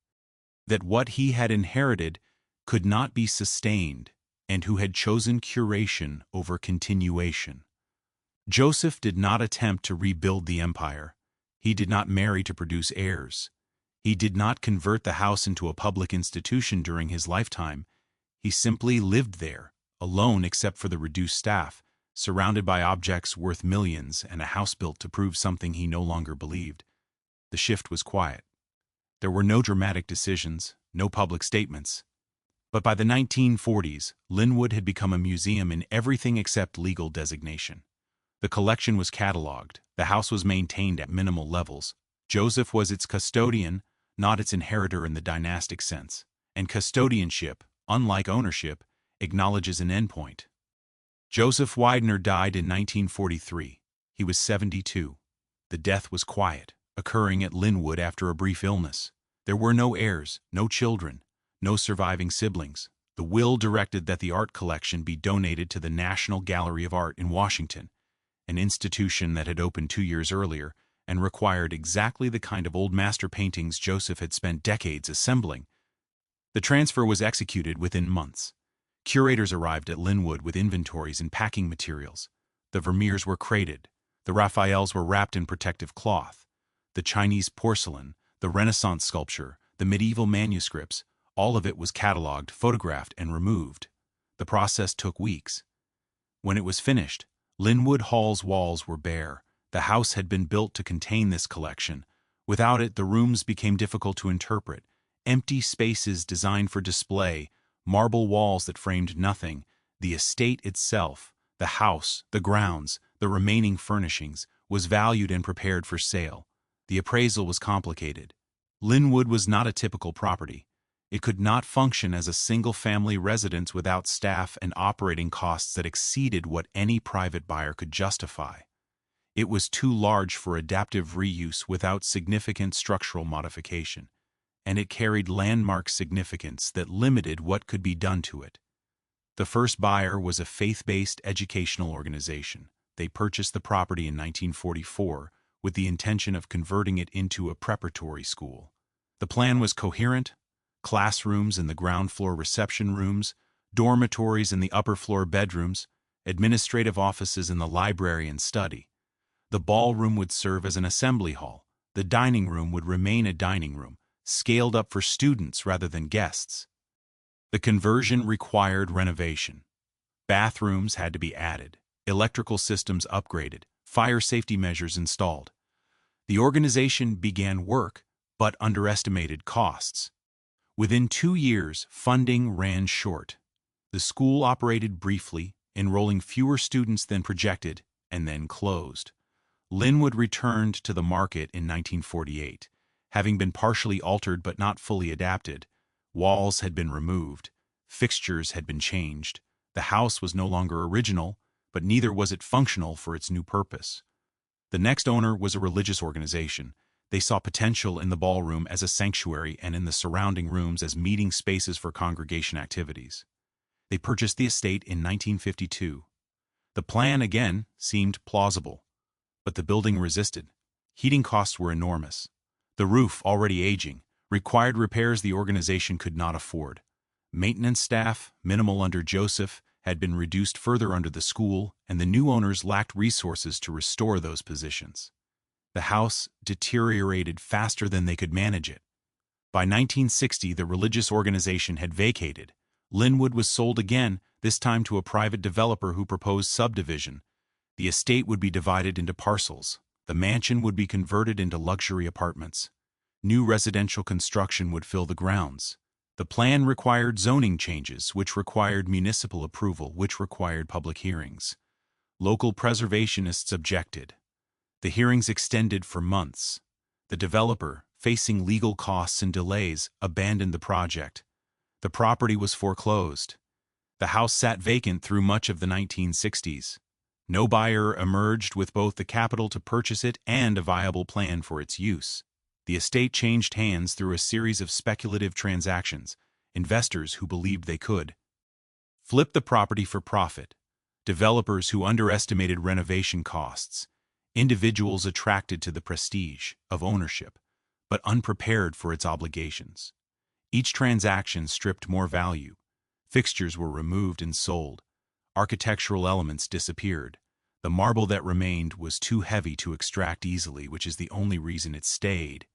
that what he had inherited could not be sustained and who had chosen curation over continuation. Joseph did not attempt to rebuild the empire. He did not marry to produce heirs. He did not convert the house into a public institution during his lifetime. He simply lived there, alone except for the reduced staff, surrounded by objects worth millions and a house built to prove something he no longer believed. The shift was quiet. There were no dramatic decisions, no public statements. But by the 1940s, Linwood had become a museum in everything except legal designation. The collection was cataloged. The house was maintained at minimal levels. Joseph was its custodian, not its inheritor in the dynastic sense. And custodianship, unlike ownership, acknowledges an endpoint. Joseph Widener died in 1943. He was 72. The death was quiet, occurring at Linwood after a brief illness. There were no heirs, no children, no surviving siblings. The will directed that the art collection be donated to the National Gallery of Art in Washington, an institution that had opened 2 years earlier and required exactly the kind of old master paintings Joseph had spent decades assembling. The transfer was executed within months. Curators arrived at Linwood with inventories and packing materials. The Vermeers were crated. The Raphaels were wrapped in protective cloth. The Chinese porcelain, the Renaissance sculpture, the medieval manuscripts, all of it was cataloged, photographed, and removed. The process took weeks. When it was finished, Linwood Hall's walls were bare. The house had been built to contain this collection. Without it, the rooms became difficult to interpret. Empty spaces designed for display, marble walls that framed nothing. The estate itself, the house, the grounds, the remaining furnishings, was valued and prepared for sale. The appraisal was complicated. Linwood was not a typical property. It could not function as a single-family residence without staff and operating costs that exceeded what any private buyer could justify. It was too large for adaptive reuse without significant structural modification, and it carried landmark significance that limited what could be done to it. The first buyer was a faith-based educational organization. They purchased the property in 1944 with the intention of converting it into a preparatory school. The plan was coherent: classrooms in the ground floor reception rooms, dormitories in the upper floor bedrooms, administrative offices in the library and study. The ballroom would serve as an assembly hall. The dining room would remain a dining room, scaled up for students rather than guests. The conversion required renovation. Bathrooms had to be added, electrical systems upgraded, fire safety measures installed. The organization began work, but underestimated costs. Within 2 years, funding ran short. The school operated briefly, enrolling fewer students than projected, and then closed. Linwood returned to the market in 1948, having been partially altered but not fully adapted. Walls had been removed. Fixtures had been changed. The house was no longer original, but neither was it functional for its new purpose. The next owner was a religious organization. They saw potential in the ballroom as a sanctuary and in the surrounding rooms as meeting spaces for congregation activities. They purchased the estate in 1952. The plan, again, seemed plausible, but the building resisted. Heating costs were enormous. The roof, already aging, required repairs the organization could not afford. Maintenance staff, minimal under Joseph, had been reduced further under the school, and the new owners lacked resources to restore those positions. The house deteriorated faster than they could manage it. By 1960, the religious organization had vacated. Linwood was sold again, this time to a private developer who proposed subdivision. The estate would be divided into parcels. The mansion would be converted into luxury apartments. New residential construction would fill the grounds. The plan required zoning changes, which required municipal approval, which required public hearings. Local preservationists objected. The hearings extended for months. The developer, facing legal costs and delays, abandoned the project. The property was foreclosed. The house sat vacant through much of the 1960s. No buyer emerged with both the capital to purchase it and a viable plan for its use. The estate changed hands through a series of speculative transactions, investors who believed they could flip the property for profit, developers who underestimated renovation costs, individuals attracted to the prestige of ownership, but unprepared for its obligations. Each transaction stripped more value. Fixtures were removed and sold. Architectural elements disappeared. The marble that remained was too heavy to extract easily, which is the only reason it stayed.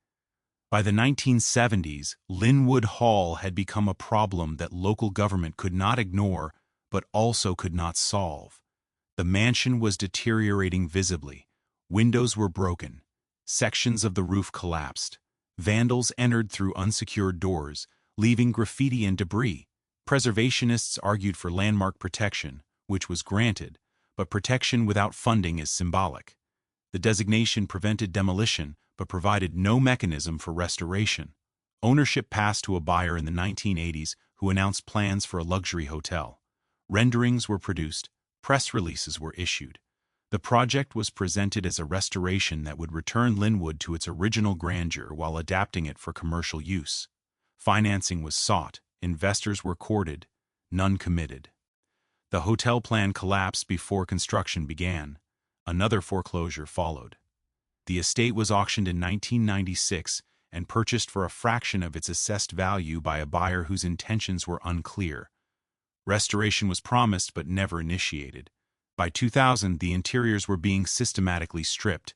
By the 1970s, Linwood Hall had become a problem that local government could not ignore, but also could not solve. The mansion was deteriorating visibly. Windows were broken. Sections of the roof collapsed. Vandals entered through unsecured doors, leaving graffiti and debris. Preservationists argued for landmark protection, which was granted, but protection without funding is symbolic. The designation prevented demolition, but provided no mechanism for restoration. Ownership passed to a buyer in the 1980s who announced plans for a luxury hotel. Renderings were produced. Press releases were issued. The project was presented as a restoration that would return Linwood to its original grandeur while adapting it for commercial use. Financing was sought. Investors were courted. None committed. The hotel plan collapsed before construction began. Another foreclosure followed. The estate was auctioned in 1996 and purchased for a fraction of its assessed value by a buyer whose intentions were unclear. Restoration was promised but never initiated. By 2000, the interiors were being systematically stripped.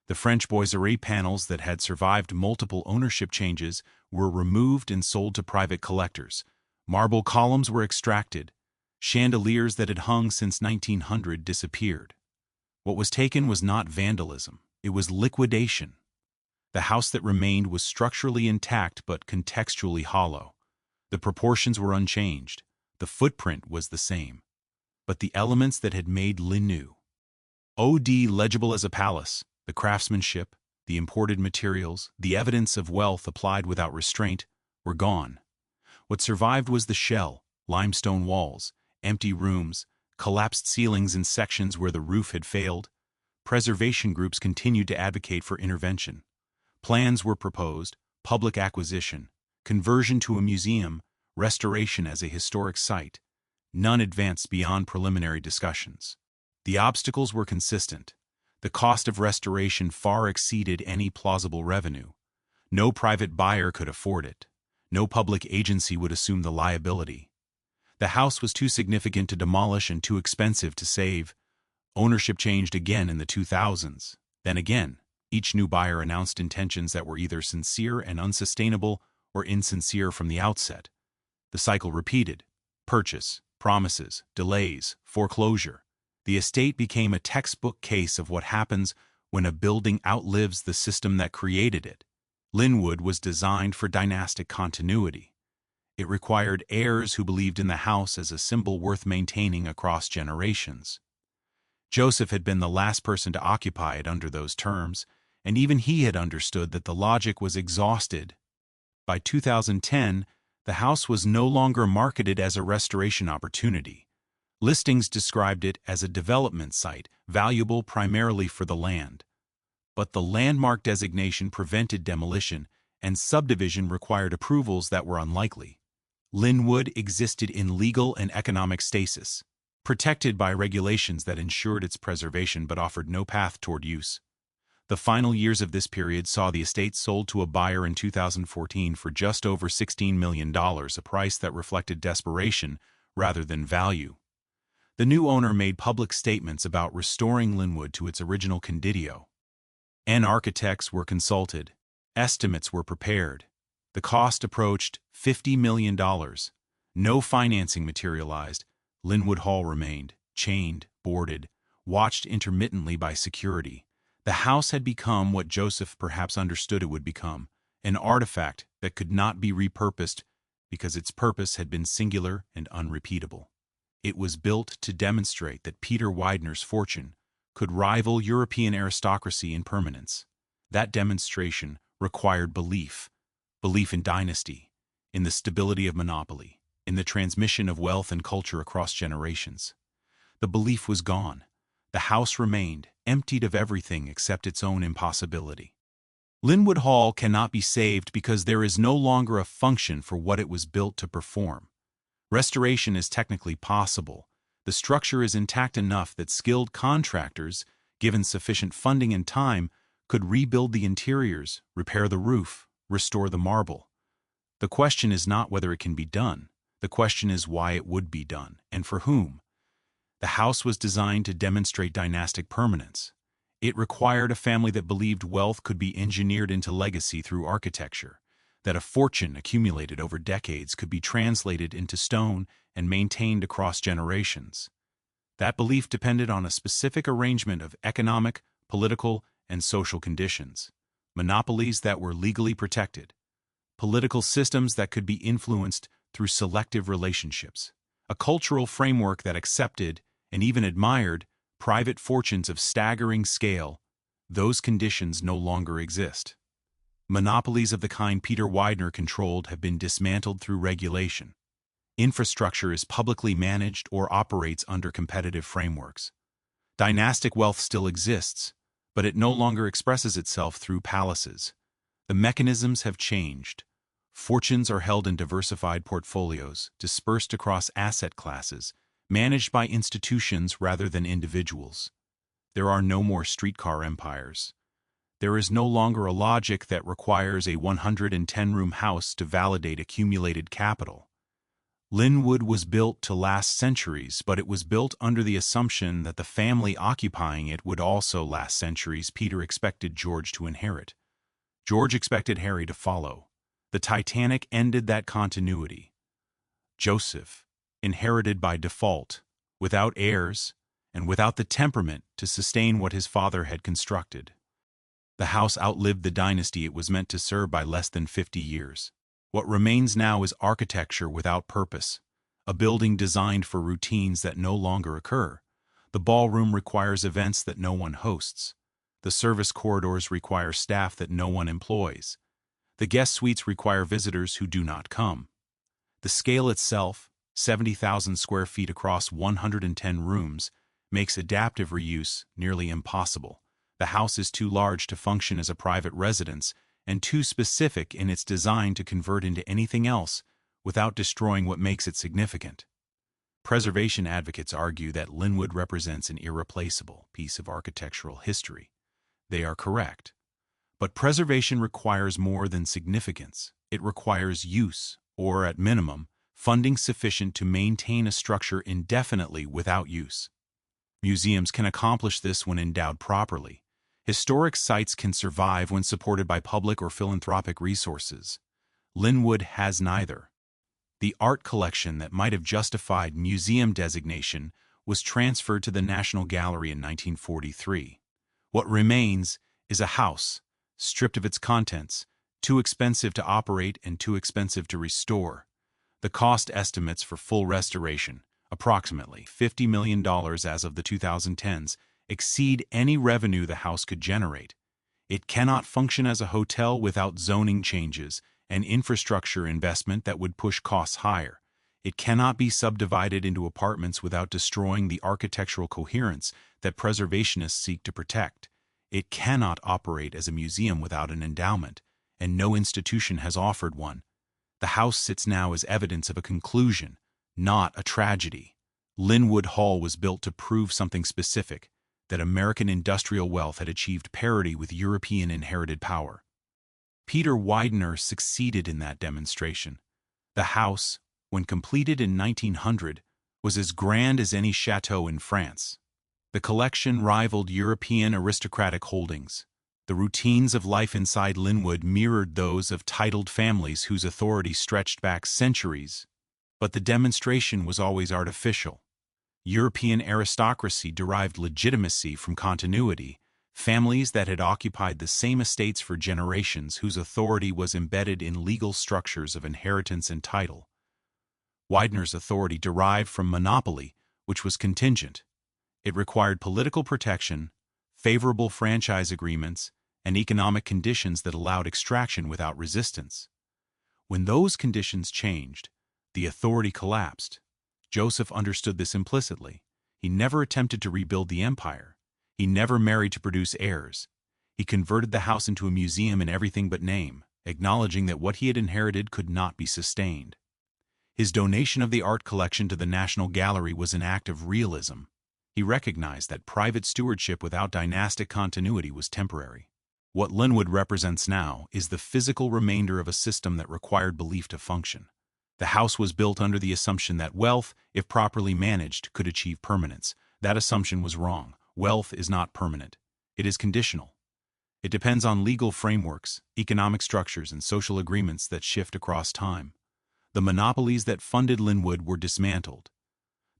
The French boiserie panels that had survived multiple ownership changes were removed and sold to private collectors. Marble columns were extracted. Chandeliers that had hung since 1900 disappeared. What was taken was not vandalism. It was liquidation. The house that remained was structurally intact but contextually hollow. The proportions were unchanged. The footprint was the same. But the elements that had made Linwood legible as a palace, the craftsmanship, the imported materials, the evidence of wealth applied without restraint, were gone. What survived was the shell, limestone walls, empty rooms, collapsed ceilings in sections where the roof had failed. Preservation groups continued to advocate for intervention. Plans were proposed: public acquisition, conversion to a museum, restoration as a historic site. None advanced beyond preliminary discussions. The obstacles were consistent. The cost of restoration far exceeded any plausible revenue. No private buyer could afford it. No public agency would assume the liability. The house was too significant to demolish and too expensive to save. Ownership changed again in the 2000s. Then again, each new buyer announced intentions that were either sincere and unsustainable or insincere from the outset. The cycle repeated: purchase, promises, delays, foreclosure. The estate became a textbook case of what happens when a building outlives the system that created it. Linwood was designed for dynastic continuity. It required heirs who believed in the house as a symbol worth maintaining across generations. Joseph had been the last person to occupy it under those terms, and even he had understood that the logic was exhausted. By 2010, the house was no longer marketed as a restoration opportunity. Listings described it as a development site, valuable primarily for the land. But the landmark designation prevented demolition, and subdivision required approvals that were unlikely. Linwood existed in legal and economic stasis, protected by regulations that ensured its preservation but offered no path toward use. The final years of this period saw the estate sold to a buyer in 2014 for just over $16 million, a price that reflected desperation rather than value. The new owner made public statements about restoring Linwood to its original condition. Architects were consulted. Estimates were prepared. The cost approached $50 million. No financing materialized. Linwood Hall remained, chained, boarded, watched intermittently by security. The house had become what Joseph perhaps understood it would become, an artifact that could not be repurposed because its purpose had been singular and unrepeatable. It was built to demonstrate that Peter Widener's fortune could rival European aristocracy in permanence. That demonstration required belief in dynasty, in the stability of monopoly, in the transmission of wealth and culture across generations. The belief was gone. The house remained, emptied of everything except its own impossibility. Linwood Hall cannot be saved because there is no longer a function for what it was built to perform. Restoration is technically possible. The structure is intact enough that skilled contractors, given sufficient funding and time, could rebuild the interiors, repair the roof, restore the marble. The question is not whether it can be done. The question is why it would be done, and for whom. The house was designed to demonstrate dynastic permanence. It required a family that believed wealth could be engineered into legacy through architecture, that a fortune accumulated over decades could be translated into stone and maintained across generations. That belief depended on a specific arrangement of economic, political, and social conditions, monopolies that were legally protected, political systems that could be influenced through selective relationships, a cultural framework that accepted and even admired private fortunes of staggering scale. Those conditions no longer exist. Monopolies of the kind Peter Widener controlled have been dismantled through regulation. Infrastructure is publicly managed or operates under competitive frameworks. Dynastic wealth still exists, but it no longer expresses itself through palaces. The mechanisms have changed. Fortunes are held in diversified portfolios, dispersed across asset classes, managed by institutions rather than individuals. There are no more streetcar empires. There is no longer a logic that requires a 110-room house to validate accumulated capital. Linwood was built to last centuries, but it was built under the assumption that the family occupying it would also last centuries. Peter expected George to inherit. George expected Harry to follow. The Titanic ended that continuity. Joseph inherited by default, without heirs, and without the temperament to sustain what his father had constructed. The house outlived the dynasty it was meant to serve by less than 50 years. What remains now is architecture without purpose, a building designed for routines that no longer occur. The ballroom requires events that no one hosts. The service corridors require staff that no one employs. The guest suites require visitors who do not come. The scale itself, 70,000 square feet across 110 rooms, makes adaptive reuse nearly impossible. The house is too large to function as a private residence and too specific in its design to convert into anything else without destroying what makes it significant. Preservation advocates argue that Linwood represents an irreplaceable piece of architectural history. They are correct. But preservation requires more than significance. It requires use, or at minimum, funding sufficient to maintain a structure indefinitely without use. Museums can accomplish this when endowed properly. Historic sites can survive when supported by public or philanthropic resources. Linwood has neither. The art collection that might have justified museum designation was transferred to the National Gallery in 1943. What remains is a house, stripped of its contents, too expensive to operate and too expensive to restore. The cost estimates for full restoration, approximately $50 million as of the 2010s, exceed any revenue the house could generate. It cannot function as a hotel without zoning changes and infrastructure investment that would push costs higher. It cannot be subdivided into apartments without destroying the architectural coherence that preservationists seek to protect. It cannot operate as a museum without an endowment, and no institution has offered one. The house sits now as evidence of a conclusion, not a tragedy. Linwood Hall was built to prove something specific, that American industrial wealth had achieved parity with European inherited power. Peter Widener succeeded in that demonstration. The house, when completed in 1900, was as grand as any chateau in France. The collection rivaled European aristocratic holdings. The routines of life inside Linwood mirrored those of titled families whose authority stretched back centuries. But the demonstration was always artificial. European aristocracy derived legitimacy from continuity, families that had occupied the same estates for generations whose authority was embedded in legal structures of inheritance and title. Widener's authority derived from monopoly, which was contingent. It required political protection, favorable franchise agreements, and economic conditions that allowed extraction without resistance. When those conditions changed, the authority collapsed. Joseph understood this implicitly. He never attempted to rebuild the empire. He never married to produce heirs. He converted the house into a museum in everything but name, acknowledging that what he had inherited could not be sustained. His donation of the art collection to the National Gallery was an act of realism. He recognized that private stewardship without dynastic continuity was temporary. What Linwood represents now is the physical remainder of a system that required belief to function. The house was built under the assumption that wealth, if properly managed, could achieve permanence. That assumption was wrong. Wealth is not permanent. It is conditional. It depends on legal frameworks, economic structures, and social agreements that shift across time. The monopolies that funded Linwood were dismantled.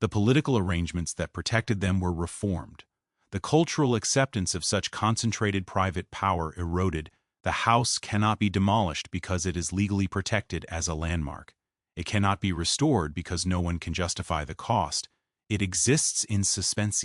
The political arrangements that protected them were reformed. The cultural acceptance of such concentrated private power eroded. The house cannot be demolished because it is legally protected as a landmark. It cannot be restored because no one can justify the cost. It exists in suspense,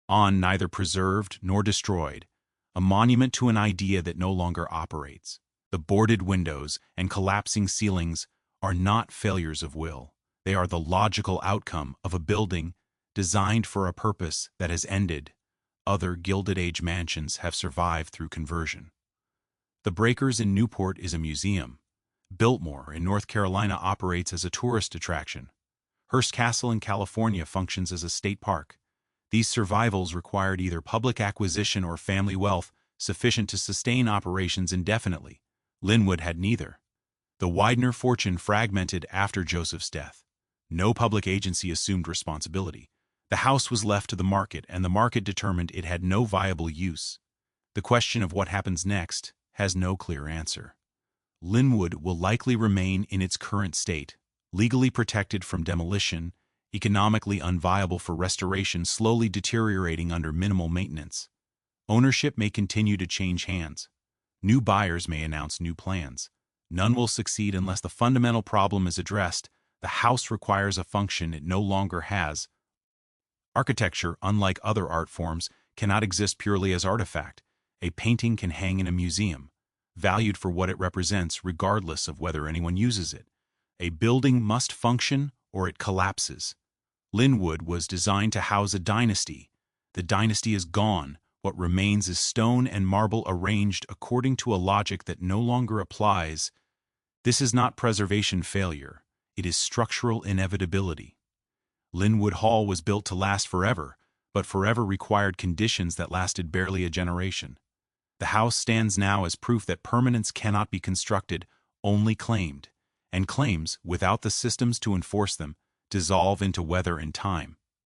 on neither preserved nor destroyed, a monument to an idea that no longer operates. The boarded windows and collapsing ceilings are not failures of will. They are the logical outcome of a building designed for a purpose that has ended. Other Gilded Age mansions have survived through conversion. The Breakers in Newport is a museum. Biltmore in North Carolina operates as a tourist attraction. Hearst Castle in California functions as a state park. These survivals required either public acquisition or family wealth sufficient to sustain operations indefinitely. Linwood had neither. The Widener fortune fragmented after Joseph's death. No public agency assumed responsibility. The house was left to the market, and the market determined it had no viable use. The question of what happens next has no clear answer. Linwood will likely remain in its current state, legally protected from demolition, economically unviable for restoration, slowly deteriorating under minimal maintenance. Ownership may continue to change hands. New buyers may announce new plans. None will succeed unless the fundamental problem is addressed. The house requires a function it no longer has. Architecture, unlike other art forms, cannot exist purely as artifact. A painting can hang in a museum, valued for what it represents regardless of whether anyone uses it. A building must function or it collapses. Linwood was designed to house a dynasty. The dynasty is gone. What remains is stone and marble arranged according to a logic that no longer applies. This is not preservation failure. It is structural inevitability. Linwood Hall was built to last forever, but forever required conditions that lasted barely a generation. The house stands now as proof that permanence cannot be constructed, only claimed, and claims, without the systems to enforce them, dissolve into weather and time.